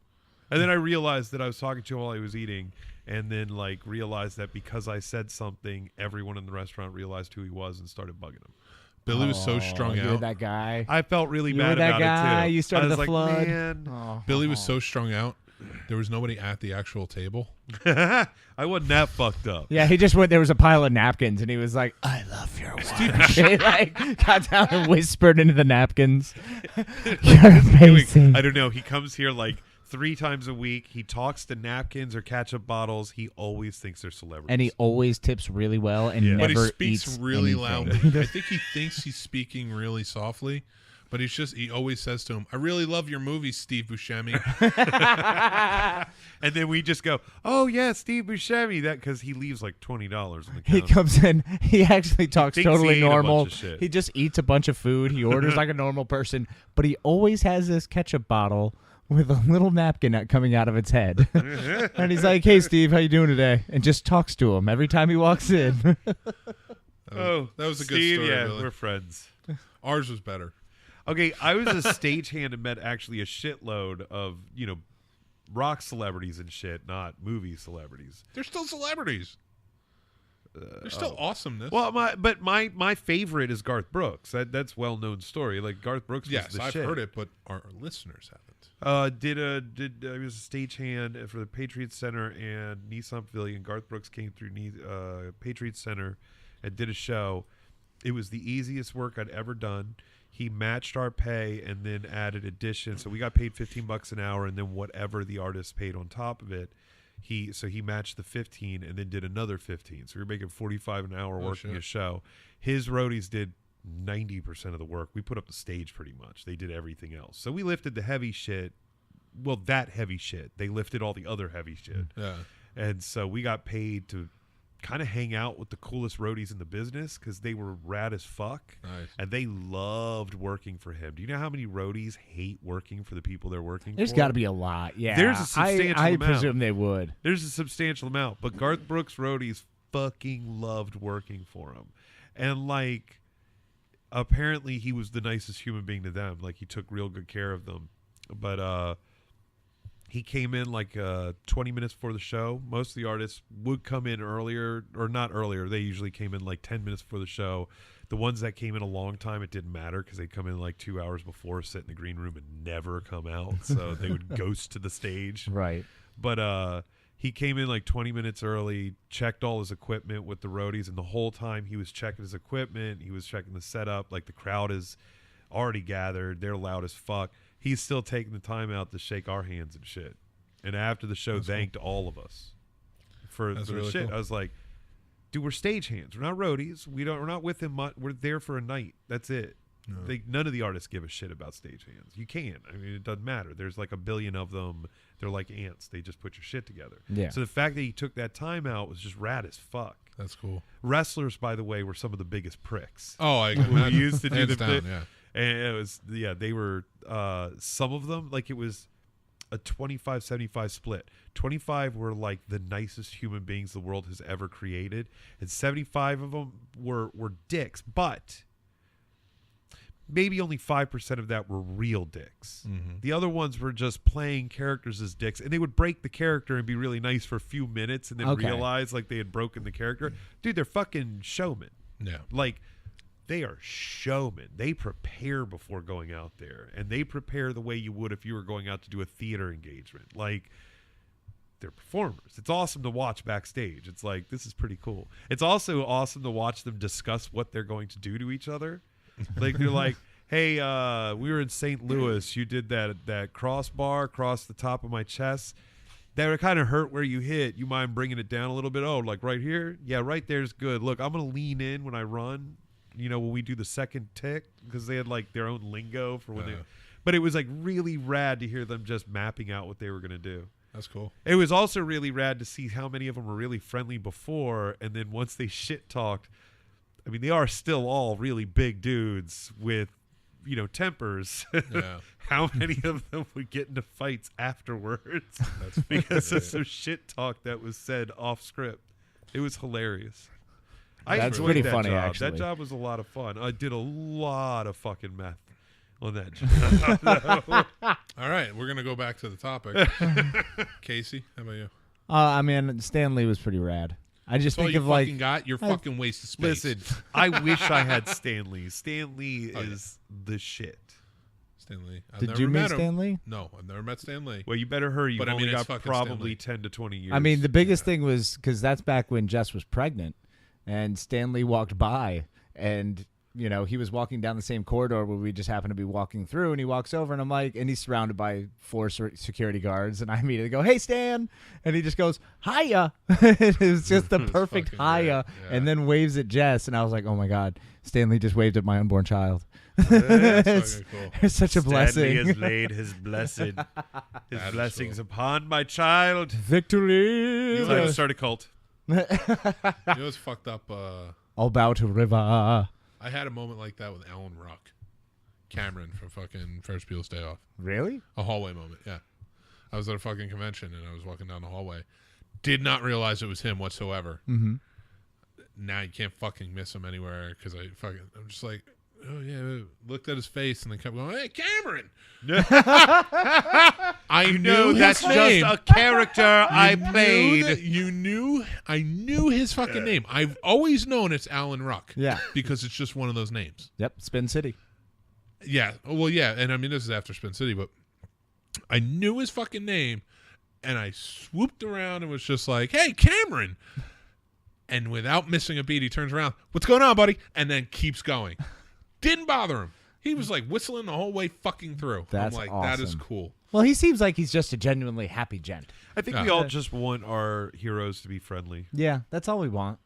And then I realized that I was talking to him while he was eating, and then like realized that because I said something, everyone in the restaurant realized who he was and started bugging him. Billy was so strung You were out. that guy. I felt really You bad were that about guy. it too. You started I was the like, flood. Man. Billy was so strung out. There was nobody at the actual table. I wasn't that fucked up. Yeah, he just went. There was a pile of napkins, and he was like, "I love your wife." He like got down and whispered into the napkins. You're amazing. I don't know. He comes here like 3 times a week. He talks to napkins or ketchup bottles. He always thinks they're celebrities. And he always tips really well and Yeah. But never he speaks eats really anything. loudly. I think he thinks he's speaking really softly, but he always says to him, I really love your movies, Steve Buscemi. And then we just go, oh yeah, Steve Buscemi. That because he leaves like $20 on the He counter. comes in. He actually talks thinks he totally ate a bunch normal. of shit. He just eats a bunch of food. He orders like a normal person, but he always has this ketchup bottle with a little napkin coming out of its head. And he's like, "Hey, Steve, how you doing today?" And just talks to him every time he walks in. That was a good Steve, story, yeah, Billy. we're friends. Ours was better. Okay, I was a stagehand and met actually a shitload of, rock celebrities and shit, not movie celebrities. They're still celebrities. They're still awesomeness. Well, my favorite is Garth Brooks. That's well-known story. Like Garth Brooks was yes, the I've shit. heard it, but our listeners haven't. I was a stagehand for the Patriot Center and Nissan Pavilion. Garth Brooks came through Patriot Center and did a show. It was the easiest work I'd ever done. He matched our pay and then added addition. So we got paid $15 an hour, and then whatever the artist paid on top of it, he matched the 15 and then did another 15. So we were making $45 an hour working a show. His roadies did 90% of the work. We put up the stage pretty much. They did everything else. So we lifted the heavy shit. Well, that heavy shit. They lifted all the other heavy shit. Yeah. And so we got paid to kind of hang out with the coolest roadies in the business because they were rad as fuck. Nice. And they loved working for him. Do you know how many roadies hate working for the people they're working There's for? got to be a lot. Yeah, There's a substantial I amount. presume they would. There's a substantial amount. But Garth Brooks roadies fucking loved working for him. And like, apparently he was the nicest human being to them. Like he took real good care of them. But he came in like 20 minutes before the show. Most of the artists would come in earlier, or not earlier. They usually came in like 10 minutes before the show. The ones that came in a long time, it didn't matter because they'd come in like 2 hours before, sit in the green room, and never come out. So they would ghost to the stage. Right. But He came in like 20 minutes early, checked all his equipment with the roadies, and the whole time he was checking his equipment, he was checking the setup. Like the crowd is already gathered, they're loud as fuck. He's still taking the time out to shake our hands and shit. And after the show, thanked all of us for the really shit. cool. I was like, dude, we're stagehands. We're not roadies. We're not with him much. We're there for a night. That's it. No. None of the artists give a shit about stagehands. You can't. I mean, it doesn't matter. There's like a billion of them. They're like ants. They just put your shit together. Yeah. So the fact that he took that time out was just rad as fuck. That's cool. Wrestlers, by the way, were some of the biggest pricks. Oh, I Who used to do hands the down, bit. yeah. And it was, they were, some of them, like it was a 25-75 split. 25 were like the nicest human beings the world has ever created, and 75 of them were dicks, but maybe only 5% of that were real dicks. Mm-hmm. The other ones were just playing characters as dicks, and they would break the character and be really nice for a few minutes and then realize like they had broken the character. Dude, they're fucking showmen. Yeah. Like, they are showmen. They prepare before going out there, and they prepare the way you would if you were going out to do a theater engagement. Like, they're performers. It's awesome to watch backstage. It's like, this is pretty cool. It's also awesome to watch them discuss what they're going to do to each other. Like, they're like, hey, we were in St. Louis. You did that crossbar across the top of my chest. That would kind of hurt where you hit. You mind bringing it down a little bit? Oh, like right here? Yeah, right there's good. Look, I'm going to lean in when I run. You know, when we do the second tick, because they had like their own lingo for when they. But it was like really rad to hear them just mapping out what they were going to do. That's cool. It was also really rad to see how many of them were really friendly before, and then once they shit talked, I mean, they are still all really big dudes with, you know, tempers. Yeah. How many of them would get into fights afterwards That's because of some shit talk that was said off script? It was hilarious. That's enjoyed pretty that funny, job. actually. That job was a lot of fun. I did a lot of fucking meth on that job. All right, we're gonna go back to the topic. Casey, how about you? I mean, Stan Lee was pretty rad. I just That's all think you of like fucking got your fucking waste of space. Listen, I wish I had Stan Lee. Stan Lee is the shit. Stan Lee. I've Did never you meet met him. Stan Lee? No, I've never met Stan Lee. Well, you better hurry. You've But, I only mean, it's got fucking Stan probably Lee. 10 to 20 years. I mean, the biggest thing was because that's back when Jess was pregnant, and Stanley walked by, and you know he was walking down the same corridor where we just happened to be walking through, and he walks over, and I'm like, and he's surrounded by 4 security guards, and I immediately go, "Hey, Stan," and he just goes, "Hiya." It was just the perfect fucking hiya, great, yeah. and then waves at Jess, and I was like, "Oh my god, Stanley just waved at my unborn child." That's it's, fucking cool. it's such a blessing. has laid his blessings That is blessings cool. upon my child. Victory. Time to start a cult. You know what's fucked up? All bow to river. I had a moment like that with Alan Ruck, Cameron from fucking First People's Day Off. Really? A hallway moment, yeah. I was at a fucking convention and I was walking down the hallway. Did not realize it was him whatsoever. Mm-hmm. Now you can't fucking miss him anywhere because I'm just like, oh yeah, looked at his face and then kept going, hey, Cameron. I knew that's his name. just a character I played. I knew his fucking name. I've always known it's Alan Ruck. Yeah. Because it's just one of those names. Yep. Spin City. Yeah. Well, yeah. And I mean, this is after Spin City, but I knew his fucking name and I swooped around and was just like, hey, Cameron. And without missing a beat, he turns around. What's going on, buddy? And then keeps going. Didn't bother him. He was like whistling the whole way fucking through. That's I'm like, awesome. that is cool. Well, he seems like he's just a genuinely happy gent. I think we all just want our heroes to be friendly. Yeah, that's all we want.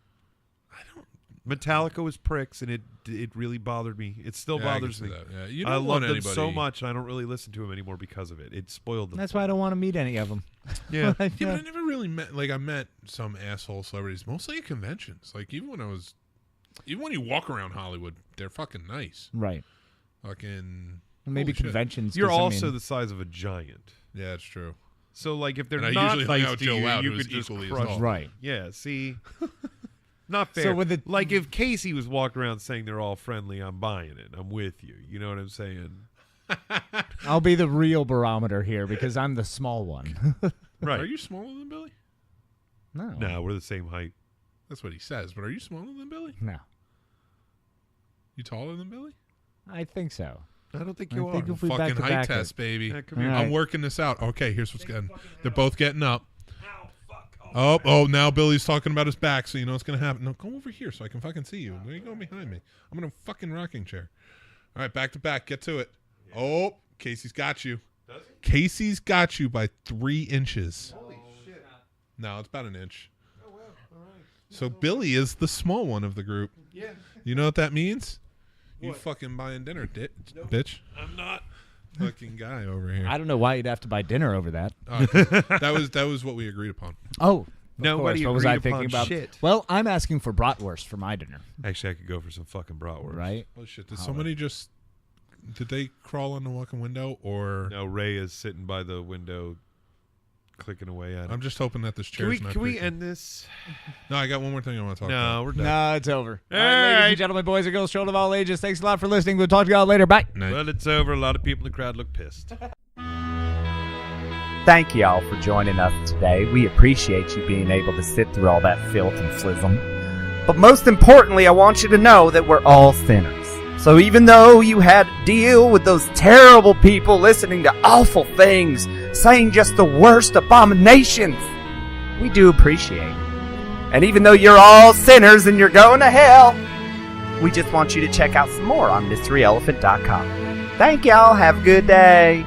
Metallica was pricks, and it really bothered me. It still Yeah, I can bothers see me. that. Yeah. You I don't love want them so anybody- much, and I don't really listen to them anymore because of it. It spoiled them. That's why I don't want to meet any of them. Yeah. Yeah, but I never really met, like, I met some asshole celebrities, mostly at conventions. Like, even when you walk around Hollywood, they're fucking nice. Right. Fucking. Maybe holy shit. conventions. You're 'cause, I also mean, the size of a giant. Yeah, that's true. So, like, if they're And I not usually hung nice out with to Joe you, Loud, you who was could just equally as crush tall. them. right. Yeah, see? Not fair. So with the- like, if Casey was walking around saying they're all friendly, I'm buying it. I'm with you. You know what I'm saying? I'll be the real barometer here because I'm the small one. Right. Are you smaller than Billy? No. No, we're the same height. That's what he says. But are you smaller than Billy? No. You taller than Billy? I think so. I don't think I you think are. if we Fucking back-to-back height test, baby. Yeah, come here. All right. I'm working this out. Okay, here's what's getting. They're both getting up. Oh, now Billy's talking about his back, so you know what's going to happen. No, come over here so I can fucking see you. Where are you going behind me? I'm in a fucking rocking chair. All right, back to back. Get to it. Yeah. Oh, Casey's got you. Does he? Casey's got you by 3 inches. Holy shit. No, it's about an inch. Oh, well. All right. So Billy is the small one of the group. Yeah. You know what that means? What? You fucking buying dinner, Nope. bitch. I'm not. Fucking guy over here. I don't know why you'd have to buy dinner over that. That was what we agreed upon. Oh, Nobody what was I agreed thinking upon about? shit. Well, I'm asking for bratwurst for my dinner. Actually, I could go for some fucking bratwurst. Right? Oh shit! Did somebody just? Did they crawl on the walking window or? No, Ray is sitting by the window, clicking away at it. I'm just hoping that this chair's not. Can we creaking. end this? No, I got one more thing I want to talk about. No, we're done. No, it's over. All All right, ladies right. and gentlemen, boys and girls, children of all ages, thanks a lot for listening. We'll talk to you all later. Bye. Night. Well, it's over. A lot of people in the crowd look pissed. Thank y'all for joining us today. We appreciate you being able to sit through all that filth and flism. But most importantly, I want you to know that we're all sinners. So even though you had to deal with those terrible people listening to awful things, saying just the worst abominations, we do appreciate it. And even though you're all sinners and you're going to hell, we just want you to check out some more on MysteryElephant.com. Thank y'all. Have a good day.